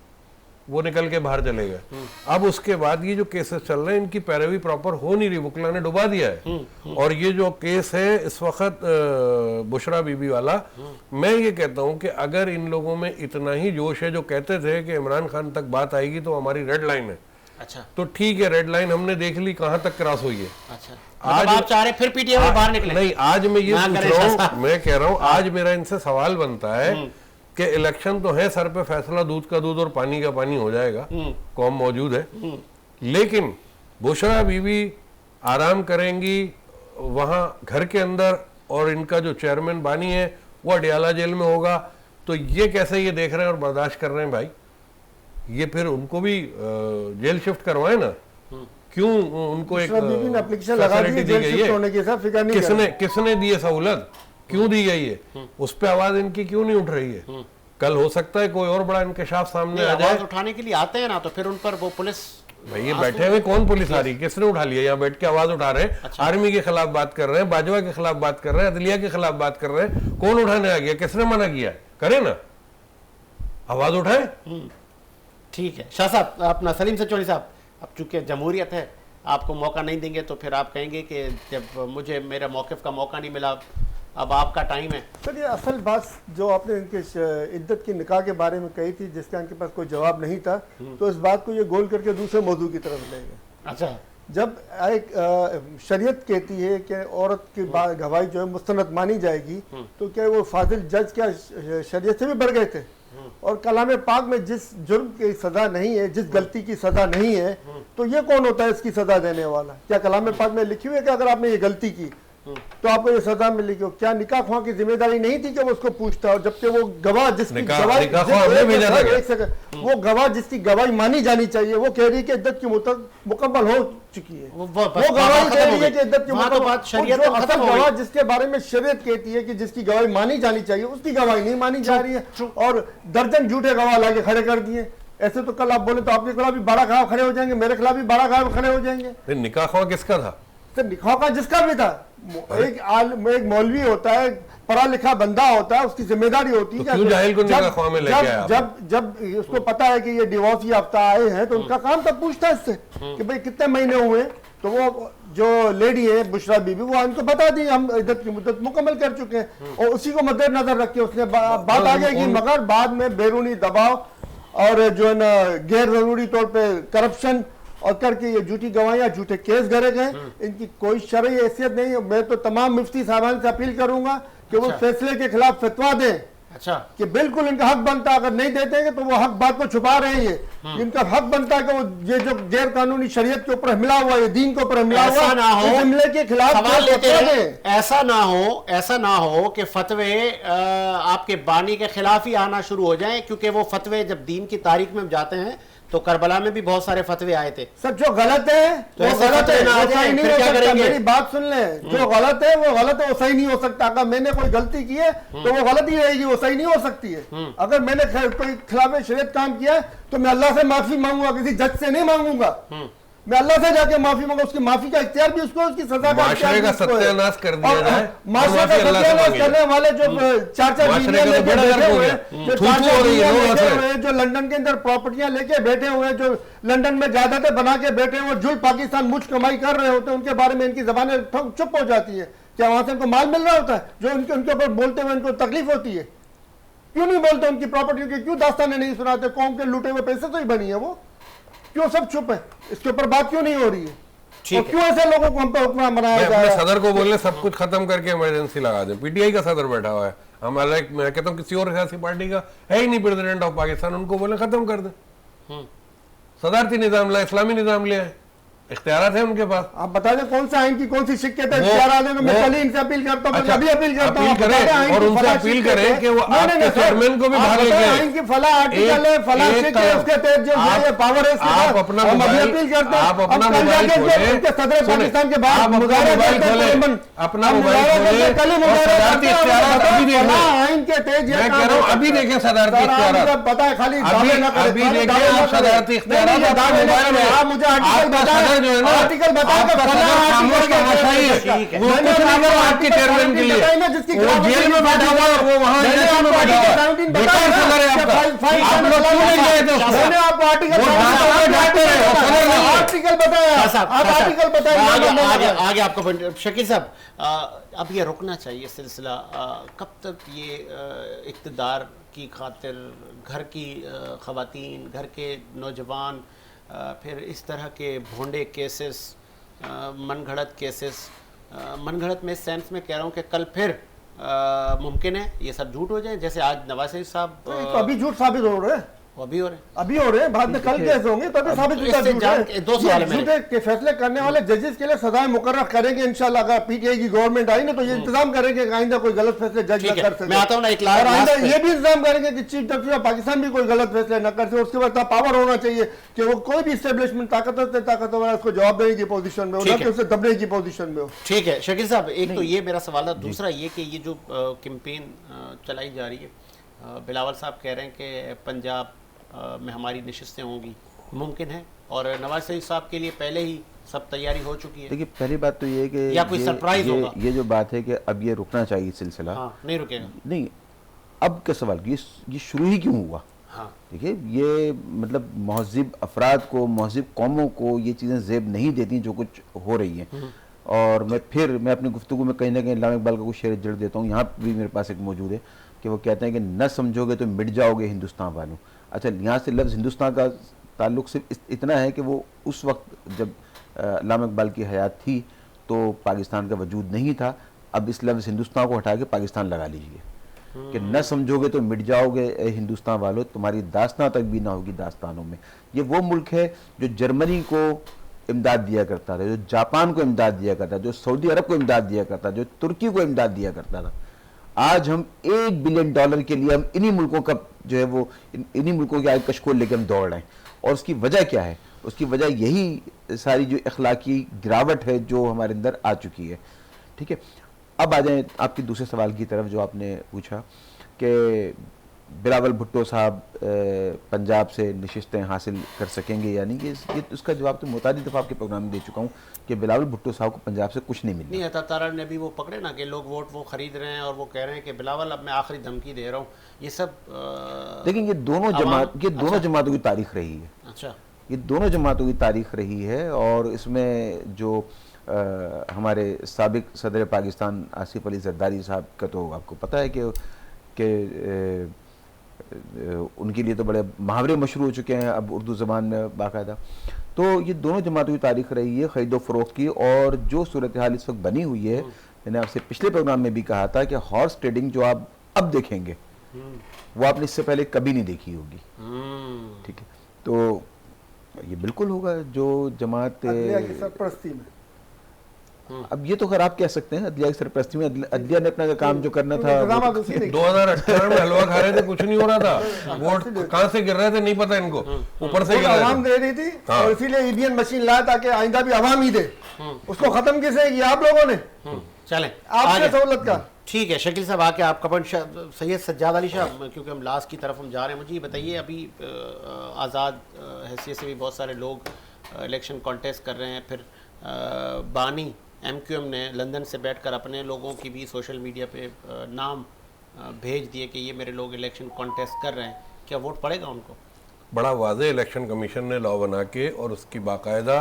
वो निकल के बाहर चले गए। अब उसके बाद ये जो केसेस चल रहे हैं इनकी पैरवी प्रॉपर हो नहीं रही, वकला ने डुबा दिया है। और ये जो केस है इस वक्त बुशरा बीबी वाला, मैं ये कहता हूं कि अगर इन लोगों में इतना ही जोश है, जो कहते थे कि इमरान खान तक बात आएगी तो हमारी रेड लाइन है, अच्छा तो ठीक है, रेड लाइन हमने देख ली कहां तक क्रॉस हुई है। अच्छा, आज आप चाह रहे फिर पीटीआई बाहर निकले? नहीं, आज मैं ये ना पूछ करें रहा शाह हूँ, मैं कह रहा हूँ आज मेरा इनसे सवाल बनता है कि इलेक्शन तो है, सर पे फैसला दूध का दूध और पानी का पानी हो जाएगा, कौम मौजूद है, लेकिन बुशरा बीवी आराम करेंगी वहां घर के अंदर और इनका जो चेयरमैन बानी है वो अडियाला जेल में होगा। तो ये कैसे ये देख रहे हैं और बर्दाश्त कर रहे हैं भाई? ये फिर उनको भी जेल शिफ्ट करवाए ना, क्यों उनको एक एप्लीकेशन लगा दी जेल शिफ्ट होने की, सर फिक्र नहीं किसने दी है सहूलत, क्यों दी गई है, उस पे आवाज इनकी क्यों नहीं उठ रही है? कल हो सकता है कोई और बड़ा इंकशाफ सामने आ जाए। आवाज उठाने के लिए आते हैं ना, तो फिर उन पर वो पुलिस भाई ये बैठे हुए कौन पुलिस आ रही, किसने उठा लिया? यहाँ बैठ के आवाज उठा रहे हैं, आर्मी के खिलाफ बात कर रहे हैं, बाजवा के खिलाफ बात कर रहे हैं, अदलिया के खिलाफ बात कर रहे हैं, कौन उठाने आ गया? किसने मना किया? करे ना, आवाज उठाए। ठीक है शाह साहब, अपना सलीम सचोनी साहब, अब चूंकि जमहूरियत है, आपको मौका नहीं देंगे तो फिर आप कहेंगे कि जब मुझे मेरा मौक़िफ़ का मौका नहीं मिला, अब आपका टाइम है। सर ये असल बात जो आपने इनके इद्दत की निकाह के बारे में कही थी, जिसका इनके पास कोई जवाब नहीं था, तो इस बात को ये गोल करके दूसरे मौजू की तरफ ले गए। अच्छा, जब एक शरीयत कहती है कि औरत की गवाही जो है मुस्तनद मानी जाएगी, तो क्या वो फाजिल जज क्या शरीयत से भी बढ़ गए थे? और कलाम पाक में जिस जुर्म की सजा नहीं है, जिस गलती की सजा नहीं है, तो ये कौन होता है इसकी सजा देने वाला? क्या कलाम पाक में लिखी हुई है कि अगर आपने ये गलती की तो आपको ये सजा मिलेगी? क्या निकाह ख्वाह की जिम्मेदारी नहीं थी कि वो उसको पूछता? और जबकि वो गवाह जिसकी गवाही, वो गवाह जिसकी गवाही मानी जानी चाहिए, वो कह रही है कि इद्दत की मुद्दत मुकम्मल हो चुकी है, वो गवाही कह रही है कि इद्दत की मुद्दत, गवाह जिसके बारे में शरीयत कहती है कि जिसकी गवाही मानी जानी चाहिए उसकी गवाही नहीं मानी जा रही है, और दर्जन झूठे गवाह लाके खड़े कर दिए। ऐसे तो कल आप बोले तो आपके खिलाफ भी 12 गवाह खड़े हो जाएंगे, मेरे खिलाफ भी 12 गवाह खड़े हो जाएंगे। निकाह ख्वाह किसका था? सर निकाह का जिसका भी था, एक मौलवी होता है, पढ़ा लिखा बंदा होता है, उसकी जिम्मेदारी होती है। क्यों जाहिल को निकाह ख्वाह में लेके आया? जब उसको पता है कि ये डिवोर्स याफ्ता आए हैं, तो उनका काम तब पूछता है इससे कि भाई कितने महीने हुए, तो वो जो लेडी है बुशरा बीबी, वो इनको बता दी हम इद्दत की मुद्दत मुकम्मल कर चुके हैं, और उसी को मद्देनजर रख के उसने बात आगे की। मगर बाद में बैरूनी दबाव और जो है ना गैर जरूरी तौर पर करप्शन और करके ये झूठी गवाहियां, झूठे केस गढ़े गए। इनकी कोई शरई हैसियत नहीं है। मैं तो तमाम मुफ्ती साहबान से अपील करूंगा कि वो फैसले के खिलाफ फतवा दें। अच्छा, कि बिल्कुल इनका हक बनता है, अगर नहीं देते हैं तो वो हक बात को छुपा रहे हैं। इनका हक बनता है कि वो ये जो गैर कानूनी शरीयत के ऊपर हमला हुआ है, दीन के ऊपर हमला हुआ, ना हो हमले के खिलाफ ऐसा ना हो कि फतवे आपके बानी के खिलाफ ही आना शुरू हो जाए, क्योंकि वो फतवे जब दीन की तारीख में जाते हैं तो करबला में भी बहुत सारे फतवे आए थे। सर जो गलत है तो वो गलत है, वो सही नहीं हो सकता। मेरी बात सुन ले, जो गलत है वो गलत है, वो सही नहीं हो सकता। अगर मैंने कोई गलती की है तो वो गलत ही रहेगी, वो सही नहीं हो सकती है। अगर मैंने कोई खिलाफ शरीयत काम किया है तो मैं अल्लाह से माफी मांगूंगा, किसी जज से नहीं मांगूंगा। मैं अल्लाह से जाके माफी मांगा, उसकी माफी का इख्तियार भी उसको, उसकी सजा का माशरे का सत्यानाश कर दिया जाए, माशरे का सत्यानाश करने वाले जो चार माशरे का तो बड़ा बैठे गर्व हो हुए गया। हैं, जो थू-थू हो रही है लोगों बैठे से। हुए हैं, जो लंदन के अंदर प्रॉपर्टियां लेके बैठे हुए हैं, जो लंदन में जायदादें बना के बैठे हुए, जुल पाकिस्तान मुझ कमाई कर रहे होते हैं, उनके बारे में इनकी जबानें चुप हो जाती है। क्या वहां से इनको माल मिल रहा होता है जो उनके ऊपर बोलते हुए इनको तकलीफ होती है? क्यों नहीं बोलते उनकी प्रॉपर्टी की, क्यों दास्तानें नहीं सुनाते? कौम के लूटे हुए पैसे तो ही बनी है वो, क्यों सब चुप है? इसके ऊपर बात क्यों नहीं हो रही है? ठीक और क्यों ऐसे लोगों को हम पे हुक्मरान बनाया मैं जा अपने रहा है? सदर को बोलने सब कुछ खत्म करके इमरजेंसी लगा दे। पीटीआई का सदर बैठा हुआ है, हमारा मैं कहता हूँ किसी और सियासी पार्टी का है ही नहीं प्रेसिडेंट ऑफ पाकिस्तान, उनको बोले खत्म कर दे, सदारती निजाम लाए, इस्लामी निजाम ले आए, इख्तियारात है उनके पास। आप बता दें कौन सा आइन की कौन सी शिक्यत है? वो- इख्तियार आने में मैं वो- कल ही इनसे अपील करता हूं, अच्छा, अभी अपील करता हूं। अपील आप बता करें दें आइन और की उनसे फला अपील शिक्यत करें है। कि वो नहीं, नहीं, आपके नहीं, सर, चेयरमैन को भी आप बाहर बताएं लेके आए। आइन की फला आर्टिकल है, फला एक शिक्यत है, तरफ उसके तहत जो आप- ये पावर है, इसके आप साथ अपना हम अभी मोबाइल- अपील करते हैं। आप अपना हम कल मोबाइल जाके खोलें, उनके सदर सुनें, पाकिस्तान के आप बाद अपना मुजाहरा मोबाइल करते हैं, खोलें, तकरीबन अपना हम मोबाइल मुजाहरा खोलें करते हैं, कल ही और मुजाहरा सदारती करते हैं, इख्तियारात बताएं अभी देख फला लें। आइन के तहत ये मैं काम कह रहा हूं, हो अभी सकता है। देखें सदारती सर, आप इख्तियारात। मुझे बताएं, खाली अभी- दावे ना करें, अभी खाली देखें दावे ना आप करें। सदारती नहीं, इख्तियारात नहीं, आपके दावे ना मोबाइल करें। में। आप मुझे आर्टिकल आपका बताएं, सदर जो है ना, आर्टिकल बताएं कि आपका फला सदर आर्टिकल खामोश के होना तहत चाहिए। ठीक है। वो मैंने कुछ नहीं आपको करा आपके आर्टिकल चेयरमैन के 17 लिए, बताई ना, जिसकी वो खिलाफ जेल में वर्जी बैठा हुआ है और वो वहां मैंने जेल में आपको बैठा हुआ है। आर्टिकल 17 बेकार बताया सदर है ना, आपका। कि फाइल आप लोग क्यों नहीं गए थे उसको? मैंने आपको आर्टिकल वो डांटे हैं, वो सदर नहीं है। आर्टिकल बताया, आप आर्टिकल बताइए। आगे आपका पॉइंट शकील साहब, अब ये रुकना चाहिए सिलसिला। कब तक ये इक़्तिदार की खातिर घर की ख़वातीन, घर के नौजवान, फिर इस तरह के भोंडे केसेस, मनगढ़ंत केसेस, मनगढ़ंत में इस सेंस में कह रहा हूँ कि कल फिर मुमकिन है ये सब झूठ हो जाए, जैसे आज नवाज शरीफ साहब तो अभी झूठ साबित हो रहे हैं, वो भी हो रहे हैं। अभी हो रहे हैं, बाद में कल कैसे होंगे? तो अभी साबित होता इससे झूठ जान है। के दो सवाल है मेरे। झूठे के फैसले करने वाले जजेस के लिए सजाएं मुकर्रर करेंगे इंशाल्लाह। अगर पीटीआई की गवर्नमेंट आई ना तो ये इंतजाम करेंगे कि आइंदा कोई गलत फैसले जज न ठीक है, कर सके। मैं आता हूं ना एक और लास्ट आइंदा पे। ये भी इंतजाम करेंगे कि चीफ जस्टिस ऑफ पाकिस्तान भी कोई गलत फैसले न कर सके। उसके बाद पावर होना चाहिए कि वो कोई भी स्टेब्लिशमेंट ताकतवर है उसको जवाब देने की पोजीशन में हो, ठीक ना है। कि उसे दबने की पोजीशन में हो। ठीक है शकील साहब, एक तो ये मेरा सवाल था, दूसरा ये कि ये जो कैंपेन चलाई जा रही है, बिलावल साहब कह रहे हैं कि पंजाब में हमारी नशिस्तें होंगी, मुमकिन है? और नवाज शरीफ साहब के लिए पहले ही सब तैयारी हो चुकी है? देखिए, पहली बात तो ये है कि या कोई सरप्राइज होगा? ये जो बात है कि अब ये रुकना चाहिए सिलसिला, हाँ, नहीं रुकेगा। नहीं, अब का सवाल ये शुरू ही क्यों हुआ? हाँ, देखिए, ये मतलब महज़िब अफराद को, महज़िब कौमों को ये चीज़ें ज़ेब नहीं देती जो कुछ हो रही हैं। और मैं अपनी गुफ्तगू में कहीं ना कहीं अल्लामा इकबाल का कुछ शेर जड़ देता हूँ, यहाँ भी मेरे पास एक मौजूद है कि वो कहते हैं कि न समझोगे तो मिट जाओगे हिंदुस्तान वालों। अच्छा, यहाँ से लफ्ज़ हिंदुस्तान का ताल्लुक़ सिर्फ इतना है कि वो उस वक्त जब अल्लामा इकबाल की हयात थी तो पाकिस्तान का वजूद नहीं था। अब इस लफ्ज़ हिंदुस्तान को हटा के पाकिस्तान लगा लीजिए कि न समझोगे तो मिट जाओगे ए हिंदुस्तान वालों, तुम्हारी दास्तां तक भी ना होगी दास्तानों में। ये वो मुल्क है जो जर्मनी को इमदाद दिया करता था, जो जापान को इमदाद दिया करता था, जो सऊदी अरब को इमदाद दिया करता था, जो तुर्की को इमदाद दिया करता था। आज हम $1 बिलियन के लिए हम इन्हीं मुल्कों का जो है वो इन्हीं मुल्कों के आगे कशकोल लेकर हम दौड़ रहे हैं। और उसकी वजह क्या है? उसकी वजह यही सारी जो अखलाकी गिरावट है जो हमारे अंदर आ चुकी है। ठीक है, अब आ जाए आपके दूसरे सवाल की तरफ जो आपने पूछा कि बिलावल भुट्टो साहब पंजाब से नशिस्तें हासिल कर सकेंगे या नहीं। ये उसका जवाब तो मुतादिद दफ़ा आपके प्रोग्राम में दे चुका हूँ कि बिलावल भुट्टो साहब को पंजाब से कुछ नहीं मिला। नहीं, अता तारा ने भी वो पकड़े ना कि लोग वोट वो खरीद रहे हैं और वो कह रहे हैं कि बिलावल अब मैं आखिरी धमकी दे रहा हूँ। ये सब लेकिन ये दोनों जमातों की तारीख रही है। अच्छा, ये दोनों जमातों की तारीख रही है। और इसमें जो हमारे साबिक सदर पाकिस्तान आसिफ अली जरदारी साहब का तो आपको पता है कि उनके लिए तो बड़े मुहावरे मशहूर हो चुके हैं अब उर्दू ज़बान में बाकायदा। तो ये दोनों जमातों की तारीख रही है ख़रीदो फ़रोख्त की। और जो सूरत हाल इस वक्त बनी हुई है, मैंने आपसे पिछले प्रोग्राम में भी कहा था कि हॉर्स ट्रेडिंग जो आप अब देखेंगे वो आपने इससे पहले कभी नहीं देखी होगी। ठीक है, तो ये बिल्कुल होगा जो जमात अदलिया की सरपरस्ती में। अब ये तो खैर आप कह सकते हैं अदलिया की सरपरस्ती में अदलिया ने अपना काम जो करना था। 2018 में हलवा खा रहे थे, कुछ नहीं हो रहा था। वोट कहाँ से गिर रहे थे नहीं पता इनको, ऊपर से गिर रहे आवाम थे। दे रही थी और इसीलिए ईवीएम मशीन लाया ताकि आइंदा भी आवाम ही दे। उसको खत्म किसे किया? आप लोगों ने, चलें आपके सहूलत का। ठीक है शकील साहब, आके आपका पॉइंट सैयद सज्जाद अली शाह, क्योंकि हम लास्ट की तरफ हम जा रहे हैं, मुझे ये बताइए अभी आज़ाद हैसियत से भी बहुत सारे लोग इलेक्शन कॉन्टेस्ट कर रहे हैं, फिर बानी MQM ने लंदन से बैठकर अपने लोगों की भी सोशल मीडिया पे नाम भेज दिए कि ये मेरे लोग इलेक्शन कॉन्टेस्ट कर रहे हैं, क्या वोट पड़ेगा उनको? बड़ा वाज़े इलेक्शन कमीशन ने लॉ बना के और उसकी बाकायदा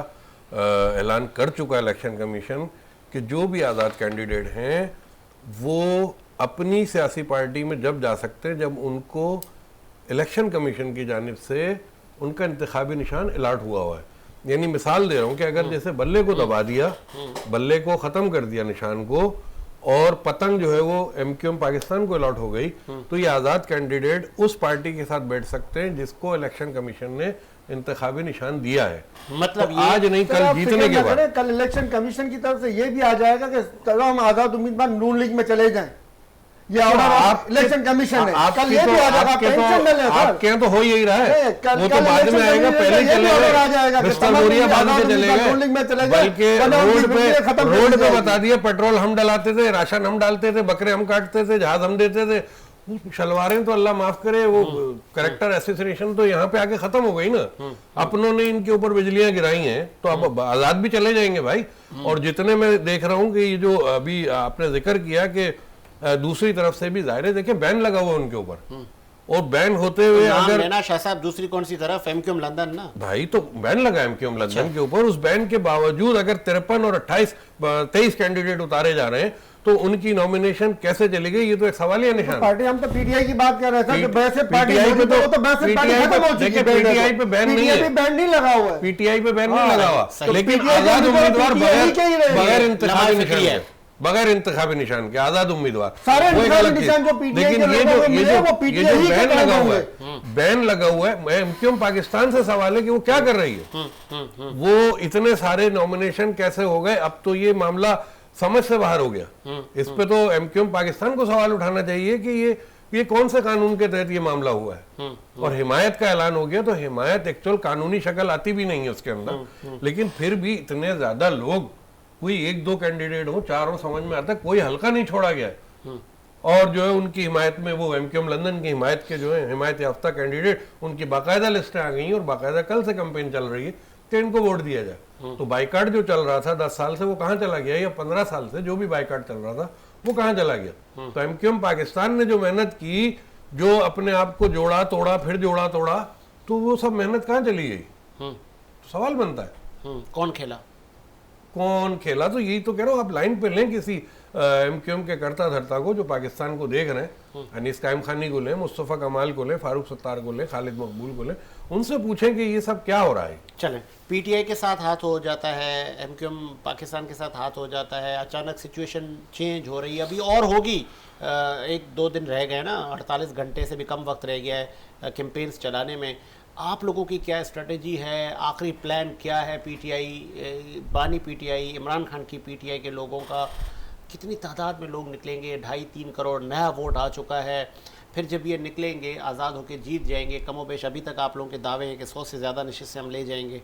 ऐलान कर चुका है इलेक्शन कमीशन कि जो भी आज़ाद कैंडिडेट हैं वो अपनी सियासी पार्टी में जब जा सकते हैं जब उनको इलेक्शन कमीशन की जानिब से उनका इंतखाबी निशान अलॉट हुआ है। यानी मिसाल दे रहा हूँ कि अगर जैसे बल्ले को दबा दिया, बल्ले को ख़त्म कर दिया निशान को, और पतंग जो है वो MQM पाकिस्तान को अलॉट हो गई, तो ये आज़ाद कैंडिडेट उस पार्टी के साथ बैठ सकते हैं जिसको इलेक्शन कमीशन ने इंतखाबी निशान दिया है। मतलब तो आज नहीं कल जीतने के बाद कल इलेक्शन कमीशन की तरफ से ये भी आ जाएगा कि तमाम आजाद उम्मीदवार नून लीग में चले जाएं, ये ऑर्डर इलेक्शन कमीशन है। कल ये भी आ जाएगा, टेंशन न लें सर, आपके तो हो यही रहा है, वो तो बाद में आएगा, पहले ही चले गए, मिस्टर बोरिया बाद में चले गए, बल्कि रोड पे बता दिया पेट्रोल हम डलाते थे, राशन हम डालते थे, बकरे हम काटते थे, जहाज हम देते थे, शलवारें तो अल्लाह माफ करे, वो कैरेक्टर एसोसिएशन तो यहाँ पे आके खत्म हो गई ना। अपनों ने इनके ऊपर बिजलियां गिराई हैं, तो अब आजाद भी चले जाएंगे भाई। और जितने मैं देख रहा हूँ कि ये जो अभी आपने जिक्र किया कि दूसरी तरफ से भी जाहिर है, देखिए बैन लगा हुआ उनके ऊपर, और बैन होते हुए अगर लेना शाह साहब दूसरी कौन सी तरफ MQM लंदन ना भाई, तो बैन लगा MQM लंदन के ऊपर, उस बैन के बावजूद अगर 53 और 23 कैंडिडेट उतारे जा रहे हैं तो उनकी नॉमिनेशन कैसे चली गई, ये तो एक सवाल है निशान। पार्टी हम तो PTI की बात कर रहे थे, वैसे पार्टी PTI पे तो वैसे पार्टी खत्म हो चुकी है, PTI पे बैन नहीं है, बैन नहीं लगा हुआ है, PTI पे बैन नहीं लगा हुआ, तो लेकिन PTI आजाद उम्मीदवार बगैर नवाज इंतखाबी निशान फिक्री है। के, बगैर इंतखाबी निशान के आजाद उम्मीदवार, सारे वो एक इंतखाबी अलग चीज। निशान जो PTI लेकिन के ये लोगों को जो मिले, वो PTI जो ही के बैन काम लगा हुआ होंगे। है, बैन लगा हुआ है, MQM पाकिस्तान से सवाल है कि वो क्या कर रही है, वो इतने सारे नॉमिनेशन कैसे हो गए, अब तो ये मामला समझ से बाहर हो गया। इस पे तो MQM पाकिस्तान को सवाल उठाना चाहिए कि ये कौन से कानून के तहत ये मामला हुआ है। और हिमायत का ऐलान हो गया, तो हिमायत एक्चुअल कानूनी शक्ल आती भी नहीं है उसके अंदर, लेकिन फिर भी इतने ज्यादा लोग, कोई 1-2 कैंडिडेट हो, 4 हो, समझ में आता है, कोई हल्का नहीं छोड़ा गया है। और जो है उनकी हिमायत में वो MQM लंदन की हिमायत के जो है हिमायत याफ्ता कैंडिडेट, उनकी बाकायदा लिस्टें आ गई हैं और बाकायदा कल से कैंपेन चल रही है कि इनको वोट दिया जाए। तो बाइकाट जो चल रहा था 10 साल से, वो कहाँ चला गया, या 15 साल से जो भी बाइकाट चल रहा था वो कहाँ चला गया। तो MQM पाकिस्तान ने जो मेहनत की, जो अपने आप को जोड़ा तोड़ा, फिर जोड़ा तोड़ा, तो वो सब मेहनत कहाँ चली गई, तो सवाल बनता है कौन खेला, कौन खेला। तो यही तो कह रहा हूँ, आप लाइन पे लें किसी MQM के करता धरता को जो पाकिस्तान को देख रहे हैं, अनीस कायम खानी को लें, मुस्तफ़ा कमाल को लें, फारूक सत्तार को लें, खालिद मकबूल को लें, उनसे पूछें कि ये सब क्या हो रहा है। चलें, PTI के साथ हाथ हो जाता है, MQM पाकिस्तान के साथ हाथ हो जाता है, अचानक सिचुएशन चेंज हो रही है, अभी और होगी, 1-2 दिन रह गए ना, 48 घंटे से भी कम वक्त रह गया है कैंपेन्स चलाने में। आप लोगों की क्या स्ट्रेटजी है, आखिरी प्लान क्या है PTI, बानी PTI, इमरान खान की PTI के लोगों का, कितनी तादाद में लोग निकलेंगे, 2.5-3 करोड़ नया वोट आ चुका है, फिर जब ये निकलेंगे आज़ाद होकर जीत जाएंगे, कमोबेश अभी तक आप लोगों के दावे हैं कि 100 से ज़्यादा नशिस्तें हम ले जाएंगे,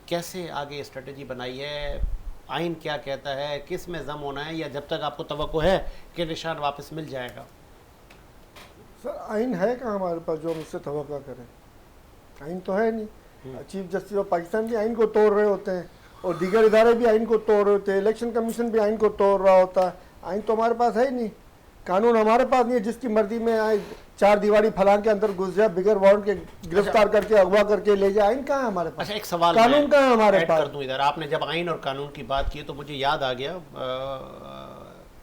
कैसे आगे स्ट्रेटजी बनाई है, आइन क्या कहता है, किस में जम होना है, या जब तक आपको तवक्को है कि निशान वापस मिल जाएगा? सर आइन है कहाँ हमारे पास जो हम इससे तवक्को करें, आइन तो है नहीं। चीफ जस्टिस ऑफ पाकिस्तान भी आइन को तोड़ रहे होते हैं, और दीगर इदारे भी आइन को तोड़ रहे होते हैं, इलेक्शन कमीशन भी आइन को तोड़ रहा होता है। आइन तो हमारे पास है ही नहीं, कानून हमारे पास नहीं है, जिसकी मर्जी में आए 4 दीवारी फलां के अंदर घुस जाए, बिगर वारंट के गिरफ्तार करके अगवा करके ले जाए। आइन कहाँ है हमारे पास? अच्छा, एक सवाल कानून कहाँ है हमारे पास? कर दूं इधर, आपने जब आइन और कानून की बात की तो मुझे याद आ गया,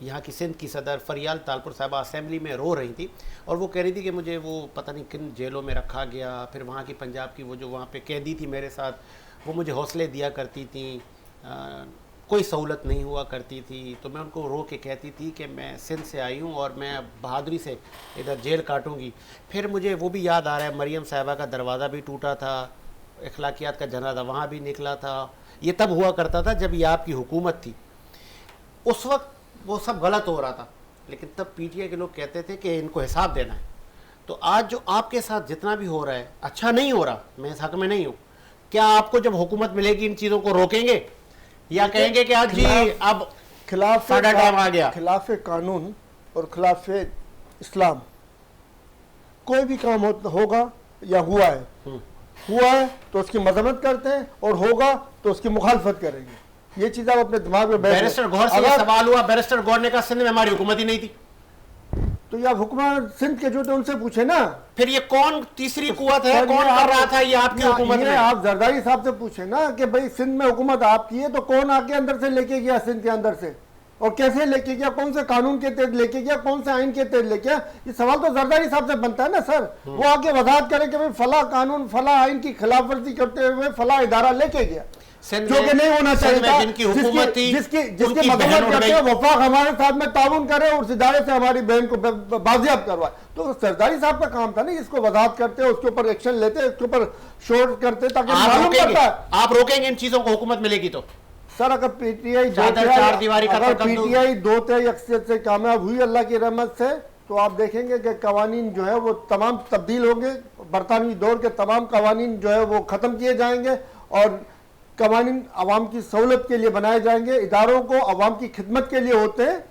यहाँ की सिंध की सदर फरियाल तालपुर साहबा असेंबली में रो रही थी, और वो कह रही थी कि मुझे वो पता नहीं किन जेलों में रखा गया, फिर वहाँ की पंजाब की वो जो वहाँ पे कैदी थी मेरे साथ, वो मुझे हौसले दिया करती थी, कोई सहूलत नहीं हुआ करती थी, तो मैं उनको रो के कहती थी कि मैं सिंध से आई हूँ और मैं बहादुरी से इधर जेल काटूँगी। फिर मुझे वो भी याद आ रहा है, मरियम साहिबा का दरवाज़ा भी टूटा था, इखलाकियात का जनाजा वहाँ भी निकला था। ये तब हुआ करता था जब ये आपकी हुकूमत थी, उस वक्त वो सब गलत हो रहा था, लेकिन तब PTI के लोग कहते थे कि इनको हिसाब देना है। तो आज जो आपके साथ जितना भी हो रहा है अच्छा नहीं हो रहा, मैं इस हक में नहीं हूँ, क्या आपको जब हुकूमत मिलेगी इन चीज़ों को रोकेंगे, या कहेंगे कि आज जी अब खिलाफ साढ़ा टाइम आ गया? खिलाफ कानून और खिलाफ इस्लाम कोई भी काम होगा या हुआ है, हुआ है तो उसकी मजम्मत करते हैं और होगा तो उसकी मुखालफत करेंगे। ये चीज आप अपने दिमाग में बैठ बैरिस्टर गौर से ये सवाल हुआ, बैरिस्टर गौर ने कहा सिंध में हमारी हुकूमत ही नहीं थी। तो ये आप हुकूमत सिंध के जो थे उनसे पूछे ना। फिर ये कौन तीसरी कुव्वत है, कौन कर रहा था ये आपकी हुकूमत में? आप जरदारी साहब से पूछे ना कि भाई सिंध में हुकूमत आपकी है तो कौन आके अंदर से लेके गया सिंध के अंदर से, और कैसे लेके गया, कौन से कानून के तहत लेके गया, कौन से आइन के तहत लेके गया? ये सवाल तो जरदारी साहब से बनता है ना सर। वो आके वजाहत करे कि भाई फला कानून फला आइन की खिलाफ वर्जी करते हुए फला इदारा लेके गया, जो कि नहीं होना चाहिए था। जिनकी हुकूमत थी, जिसके मदद करते हैं वफाक हमारे साथ में ताउन करे और उस इदारे से हमारी बहन को बाजियाब करवाए। तो सरदारी साहब का काम था ना, इसको वजाहत करते, उसके ऊपर एक्शन लेते, उसके ऊपर शोर करते, ताकि मालूम पड़ता है। आप रोकेंगे इन चीजों को, हुकूमत मिलेगी तो? सर अगर पीटीआई दो तिहाई अक्सरियत से कामयाब हुई अल्लाह की रहमत से, तो आप देखेंगे कि कवानीन जो है वो तमाम तब्दील होंगे, बरतानवी दौर के तमाम कवानीन जो है वो ख़त्म किए जाएंगे और कवानीन अवाम की सहूलत के लिए बनाए जाएंगे। इदारों को अवाम की खिदमत के लिए होते हैं,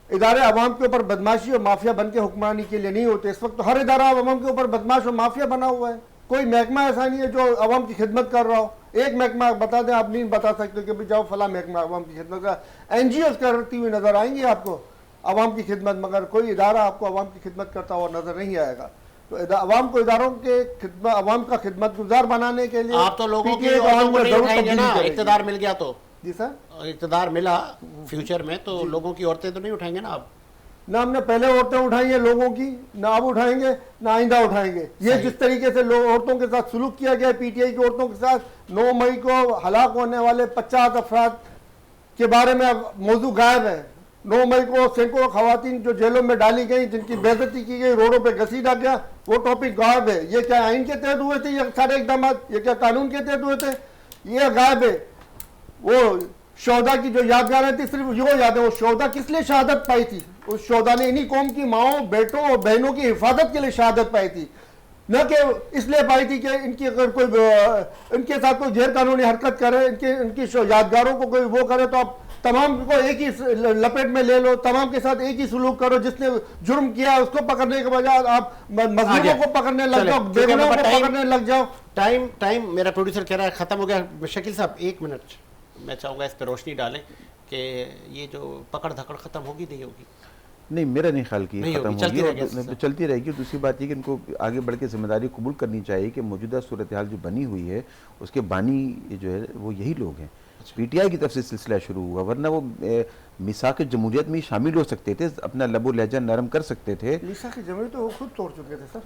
इदारे अवाम के ऊपर बदमाशी और माफिया बन के हुक्मरानी के लिए नहीं होते। इस वक्त तो हर इदारा अवाम के ऊपर बदमाश और माफिया बना हुआ है, कोई महकमा ऐसा नहीं है जो अवाम की खिदमत कर रहा हो। एक महकमा बता दें, आप नहीं बता सकते कि भाई जाओ फला महकमा अवाम की खिदमत का। एनजीओ करती हुई नजर आएंगी आपको अवाम की खिदमत, मगर कोई इदारा आपको अवाम की खिदमत करता हुआ नजर नहीं आएगा। तो अवाम को इदारों के अवाम का खिदमत गुजार बनाने के लिए आप तो लोगों की औरतों को नहीं उठाएंगे ना, इक़्तिदार मिल गया तो? जी सर, इक़्तिदार मिला फ्यूचर में तो लोगों की औरतें तो नहीं उठाएंगे ना आप? ना हमने पहले औरतें उठाई है लोगों की, ना अब उठाएंगे, ना आइंदा उठाएंगे। ये जिस तरीके से लोग औरतों के साथ सुलूक किया गया पीटीआई की औरतों के साथ, 9 मई को हलाक होने वाले 50 अफराद के बारे में अब मौजू गायब है। 9 मई को सैकड़ों खवातीन जो जेलों में डाली गई, जिनकी बेइज्जती की गई, रोडों पे घसीटा गया, वो टॉपिक गायब है। ये क्या आइन के तहत हुए थे ये सारे इकदाम? ये क्या कानून के तहत हुए थे? ये गायब है। वो शोहदा की जो यादगारें थी, सिर्फ यो याद है वो शोहदा किस लिए शहादत पाई थी? उस शोहदा ने इन्हीं कौम की माओं, बेटों और बहनों की हिफाजत के लिए शहादत पाई थी, न कि इसलिए पाई थी कि इनकी अगर कोई इनके साथ कोई गैर कानूनी हरकत करे, इनकी यादगारों को कोई वो करे तो आप तमाम को एक ही लपेट में ले लो, तमाम के साथ एक ही सुलूक करो। जिसने जुर्म किया उसको पकड़ने के बजाय आप मजलूमों को पकड़ने लग जाओ, बेगुनाहों को पकड़ने लग जाओ। टाइम मेरा प्रोड्यूसर कह रहा है खत्म हो गया। शकील साहब 1 मिनट मैं चाहूँगा इस पर रोशनी डालें कि ये जो पकड़ धकड़ खत्म होगी नहीं होगी? नहीं, मेरा नहीं ख्याल कि खत्म होगी, चलती रहेगी। दूसरी बात ये कि इनको आगे बढ़ के जिम्मेदारी कबूल करनी चाहिए कि मौजूदा सूरत हाल जो बनी हुई है उसके बानी जो है वो यही लोग हैं। पीटीआई की तरफ से सिलसिला शुरू हुआ, वरना वो मिसाक जमहूरियत में शामिल हो सकते थे, अपना लबो लहजा नरम कर सकते थे। मिसाक जमहूरियत तो वो खुद तोड़ चुके थे सर,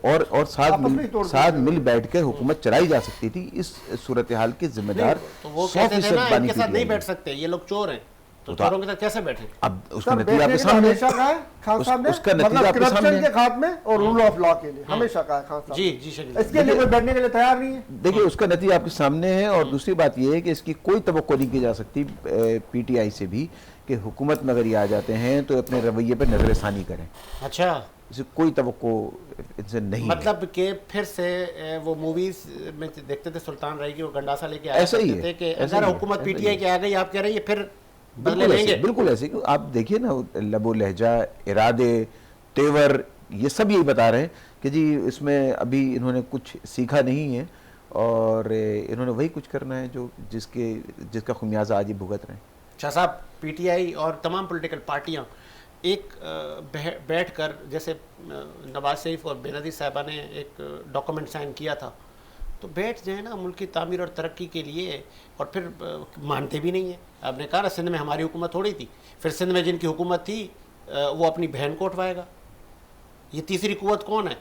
और साथ मिल बैठकर हुकूमत चलाई जा सकती थी। इस सूरत हाल के जिम्मेदार तो वो कहते थे ना इनके साथ नहीं बैठ सकते, ये लोग चोर हैं, तो चोरों के साथ कैसे बैठे? अब उसका नतीजा आपके सामने, उसका नतीजा आपके सामने के खात्मे और रूल ऑफ लॉ के लिए हमेशा कहा खान साहब। जी जी शकील, इसके लिए कोई बैठने के लिए तैयार नहीं है। देखिए उसका नतीजा आपके सामने है। और दूसरी बात यह है कि इसकी कोई तवक्को नहीं की जा सकती पीटीआई से भी कि हुकूमत में अगर ये आ जाते हैं तो अपने रवैये पर नजरसानी करें। अच्छा, इसे कोई तवक्को इनसे नहीं, मतलब कि फिर से वो मूवीज में देखते थे सुल्तान रही की वो गंडासा लेके आया करते थे कि अगर हुकूमत पीटीआई के आ गई, आप कह रहे हैं ये फिर बदले लेंगे? बिल्कुल ऐसे। आप देखिए ना, लबो लहजा, इरादे, तेवर, ये सब यही बता रहे हैं कि जी इसमें अभी इन्होंने कुछ सीखा नहीं है और इन्होंने वही कुछ करना है जो जिसका खुमियाजा आज ही भुगत रहे हैं। शाह साहब, पीटीआई और तमाम पॉलिटिकल पार्टियां एक बैठकर, जैसे नवाज शरीफ और बेनज़ीर साहिबा ने एक डॉक्यूमेंट साइन किया था, तो बैठ जाए ना मुल्क की तामीर और तरक्की के लिए, और फिर मानते भी नहीं है। आपने कहा ना सिंध में हमारी हुकूमत थोड़ी थी, फिर सिंध में जिनकी हुकूमत थी वो अपनी बहन को उठवाएगा। ये तीसरी कुव्वत कौन है,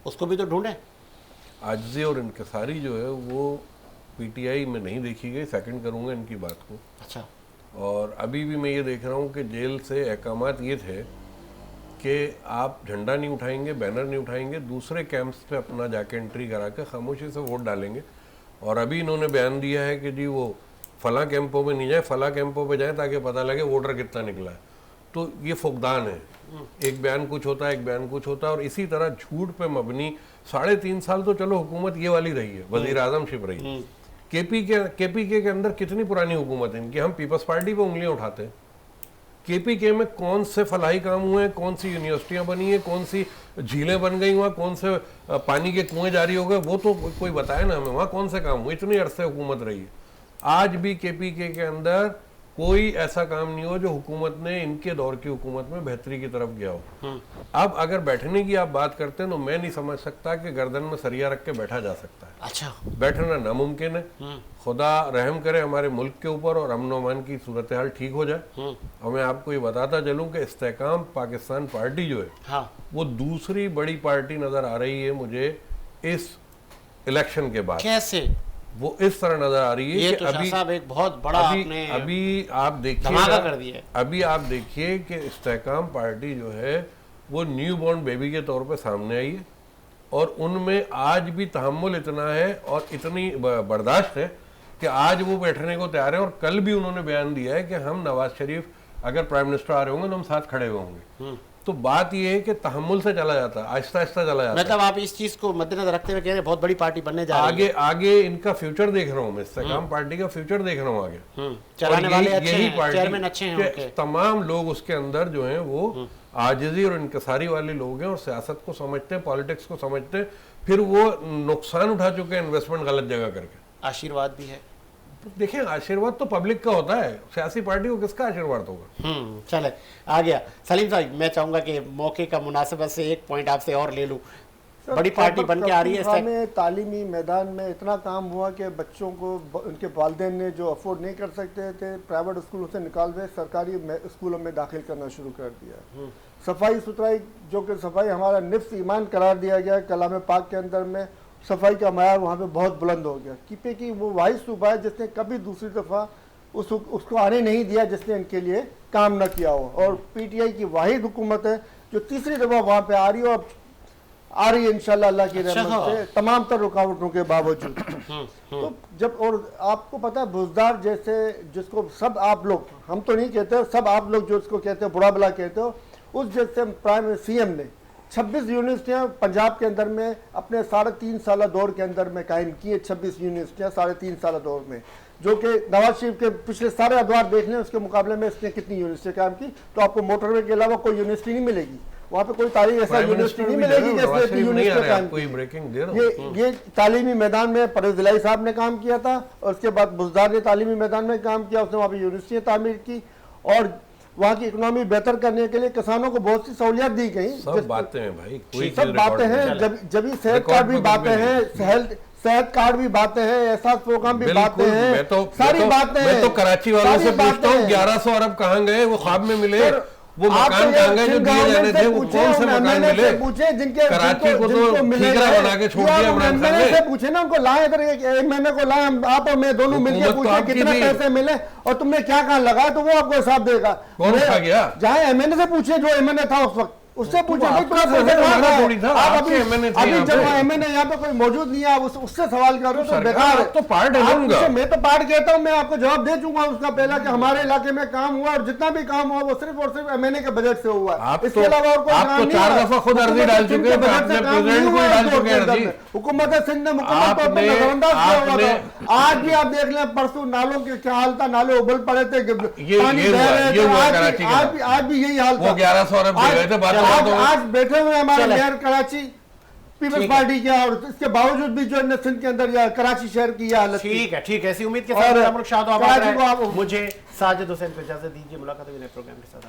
उसको भी तो ढूंढें। आजिज़ी और इनकसारी जो है वो पीटीआई में नहीं देखी गई। सेकंड करूँगा इनकी बात को। अच्छा, और अभी भी मैं ये देख रहा हूँ कि जेल से अहकामात ये थे कि आप झंडा नहीं उठाएंगे, बैनर नहीं उठाएंगे, दूसरे कैंप्स पे अपना जाके एंट्री करा के खामोशी से वोट डालेंगे। और अभी इन्होंने बयान दिया है कि जी वो फला कैंपों में नहीं जाए, फला कैंपों पे जाए ताकि पता लगे वोटर कितना निकला है। तो ये फुकदान है, एक बयान कुछ होता है, एक बयान कुछ होता है। और इसी तरह झूठ पे मबनी 3.5 साल तो चलो हुकूमत ये वाली रही है, वजीर आजम शिप रही। केपीके के अंदर कितनी पुरानी हुकूमत है इनकी, हम पीपल्स पार्टी पे उंगलियां उठाते हैं। केपीके में कौन से फलाही काम हुए हैं, कौन सी यूनिवर्सिटियां बनी है, कौन सी झीलें बन गई वहाँ, कौन से पानी के कुएं जारी हो गए, वो तो कोई बताए ना हमें। वहाँ कौन से काम हुए, इतनी अरसे हुकूमत रही है। आज भी केपीके के अंदर कोई ऐसा काम नहीं हो जो हुकूमत ने इनके दौर की हुकूमत में बेहतरी की तरफ गया हो। अब अगर बैठने की आप बात करते हैं तो मैं नहीं समझ सकता कि गर्दन में सरिया रख के बैठा जा सकता है। अच्छा, बैठना नामुमकिन है। खुदा रहम करे हमारे मुल्क के ऊपर और अमन अमान की सूरत हाल ठीक हो जाए। और मैं आपको ये बताता चलूं कि इस्तेकाम पाकिस्तान पार्टी जो है, हाँ, वो दूसरी बड़ी पार्टी नजर आ रही है मुझे इस इलेक्शन के बाद। कैसे? वो इस तरह नजर आ रही है ये कि तो शाह साहब एक बहुत बड़ा आपने अभी आप धमाका कर दिया है। अभी आप देखिए कि इस्तेकाम पार्टी जो है वो न्यू बॉर्न बेबी के तौर पे सामने आई है और उनमें आज भी तहम्मुल इतना है और इतनी बर्दाश्त है कि आज वो बैठने को तैयार है। और कल भी उन्होंने बयान दिया है कि हम नवाज शरीफ अगर प्राइम मिनिस्टर आ रहे होंगे तो हम साथ खड़े होंगे। तो बात ये है कि तहम्मुल से चला जाता है, आहिस्ता आहिस्ता चला जाता है। मतलब आप इस चीज को मद्देनजर रखते हुए कह रहे हैं बहुत बड़ी पार्टी बनने जा रही है। आगे इनका फ्यूचर देख रहा हूँ मैं, इस्तेकाम पार्टी का फ्यूचर देख रहा हूँ आगे। चलाने वाले अच्छे यही हैं, चेयरमैन अच्छे हैं पार्टी तमाम लोग उसके अंदर जो हैं वो आजिजी और इनकसारी वाले लोग हैं और सियासत को समझते हैं, पॉलिटिक्स को समझते हैं, फिर वो नुकसान उठा चुके हैं इन्वेस्टमेंट गलत जगह करके। आशीर्वाद भी है। देखिए आशीर्वाद तो पब्लिक का होता है, सियासी पार्टी को किसका आशीर्वाद होगा। चले आ गया। सलीम साहब, मैं चाहूंगा कि मौके का मुनासिबत से एक पॉइंट आपसे और ले लूं। बड़ी पार्टी बन के आ रही है। में तालीमी मैदान में इतना काम हुआ कि बच्चों को उनके वालिदैन ने जो अफोर्ड नहीं कर सकते थे प्राइवेट स्कूलों से निकाल के सरकारी स्कूलों में दाखिल करना शुरू कर दिया। सफाई सुथराई, जो कि सफाई हमारा निफ्स ईमान करार दिया गया कलाम पाक के अंदर में, सफाई का मयार वहाँ पे बहुत बुलंद हो गया। किपे की वो वाहिद सूबा है जिसने कभी दूसरी दफ़ा उसको आने नहीं दिया जिसने इनके लिए काम न किया हो। और पीटीआई की वाहिद हुकूमत है जो तीसरी दफ़ा वहाँ पे आ रही है और आ रही है इंशाल्लाह अल्लाह की रहमत से तमाम तर रुकावटों के बावजूद। तो जब, और आपको पता है बुजदार जैसे जिसको सब आप लोग, हम तो नहीं कहते, सब आप लोग जो इसको कहते हो बुरा भला कहते हो, उस जैसे प्राइम सीएम ने 26 यूनिवर्सिटियाँ पंजाब के अंदर में अपने 3.5 साल दौर के अंदर में कायम की है। 26 यूनिवर्सिटियाँ 3.5 साल दौर में, जो कि नवाज शरीफ के पिछले सारे अदवार देख लें उसके मुकाबले में इसने कितनी यूनिवर्सिटी कायम की, तो आपको मोटरवे के अलावा कोई यूनिवर्सिटी नहीं मिलेगी वहाँ पे, कोई तारीख ऐसा यूनिवर्सिटी नहीं मिलेगी जिसने यूनिवर्सिटी कायम की। ये तालीमी मैदान में परवेज इलाही साहब ने काम किया था और उसके बाद बुजदार ने तालीमी मैदान में काम किया, उसने वहाँ पर यूनिवर्सिटियाँ तामीर की और वहाँ की इकोनॉमी बेहतर करने के लिए किसानों को बहुत सी सहूलियत दी गई। सब बातें हैं भाई, कोई सब बातें हैं, जब सेहत कार्ड भी बातें हैं, सेहत कार्ड भी बातें हैं, एहसास प्रोग्राम भी बातें हैं, सारी बातें हैं। मैं तो कराची वालों से पूछता हूँ 1100 अरब कहाँ गए, वो ख्वाब में मिले, वो मकान कहाँ गए जो दिए जाने थे, वो कौन से मकान मिले? जिनके कराची को तो ठीकरा बना के छोड़ दिया इमरान खान ने। पूछे ना उनको, लाए इधर एमएनए को लाए, आप और मैं दोनों मिलकर पूछे कितने पैसे मिले और तुमने क्या कहाँ लगाया, तो वो आपको हिसाब देगा। कौन खा गया? जहाँ एमएनए से पूछे, जो एमएनए था उस वक्त, उससे पूछे भाई थोड़ी था। आप अभी जब एमएनए यहाँ पे कोई मौजूद नहीं है, आप उससे सवाल कर रहे हो तो बेकार है। तो पार्ट है, मैं तो पार्ट कहता हूँ, मैं आपको जवाब दे चुका उसका पहला कि हमारे इलाके में काम हुआ और जितना भी काम हुआ वो सिर्फ और सिर्फ एमएनए के बजट से हुआ। इसके अलावा और कोई काम नहीं। 4 दफा खुद अर्जी डाल चुके हैं, प्रेसिडेंट को डाल चुके हैं अर्जी। हुकूमत सिंध ने मुकम्मल तौर पर नजरअंदाज किया हुआ था। आज भी आप देख लें, परसों नालों के क्या हाल था, नाले उबल पड़े थे, पानी बह रहे थे, आज भी यही हाल था। 1100 अरब दे गए थे। आज बैठे हुए हमारे मेयर कराची पीपल्स पार्टी के, और इसके बावजूद भी जो है सिंध के अंदर या कराची शहर की यह हालत। ठीक है, ऐसी उम्मीद के साथ मुझे साजिद हुसैन को इजाजत दीजिए। मुलाकात होगी नए प्रोग्राम के साथ।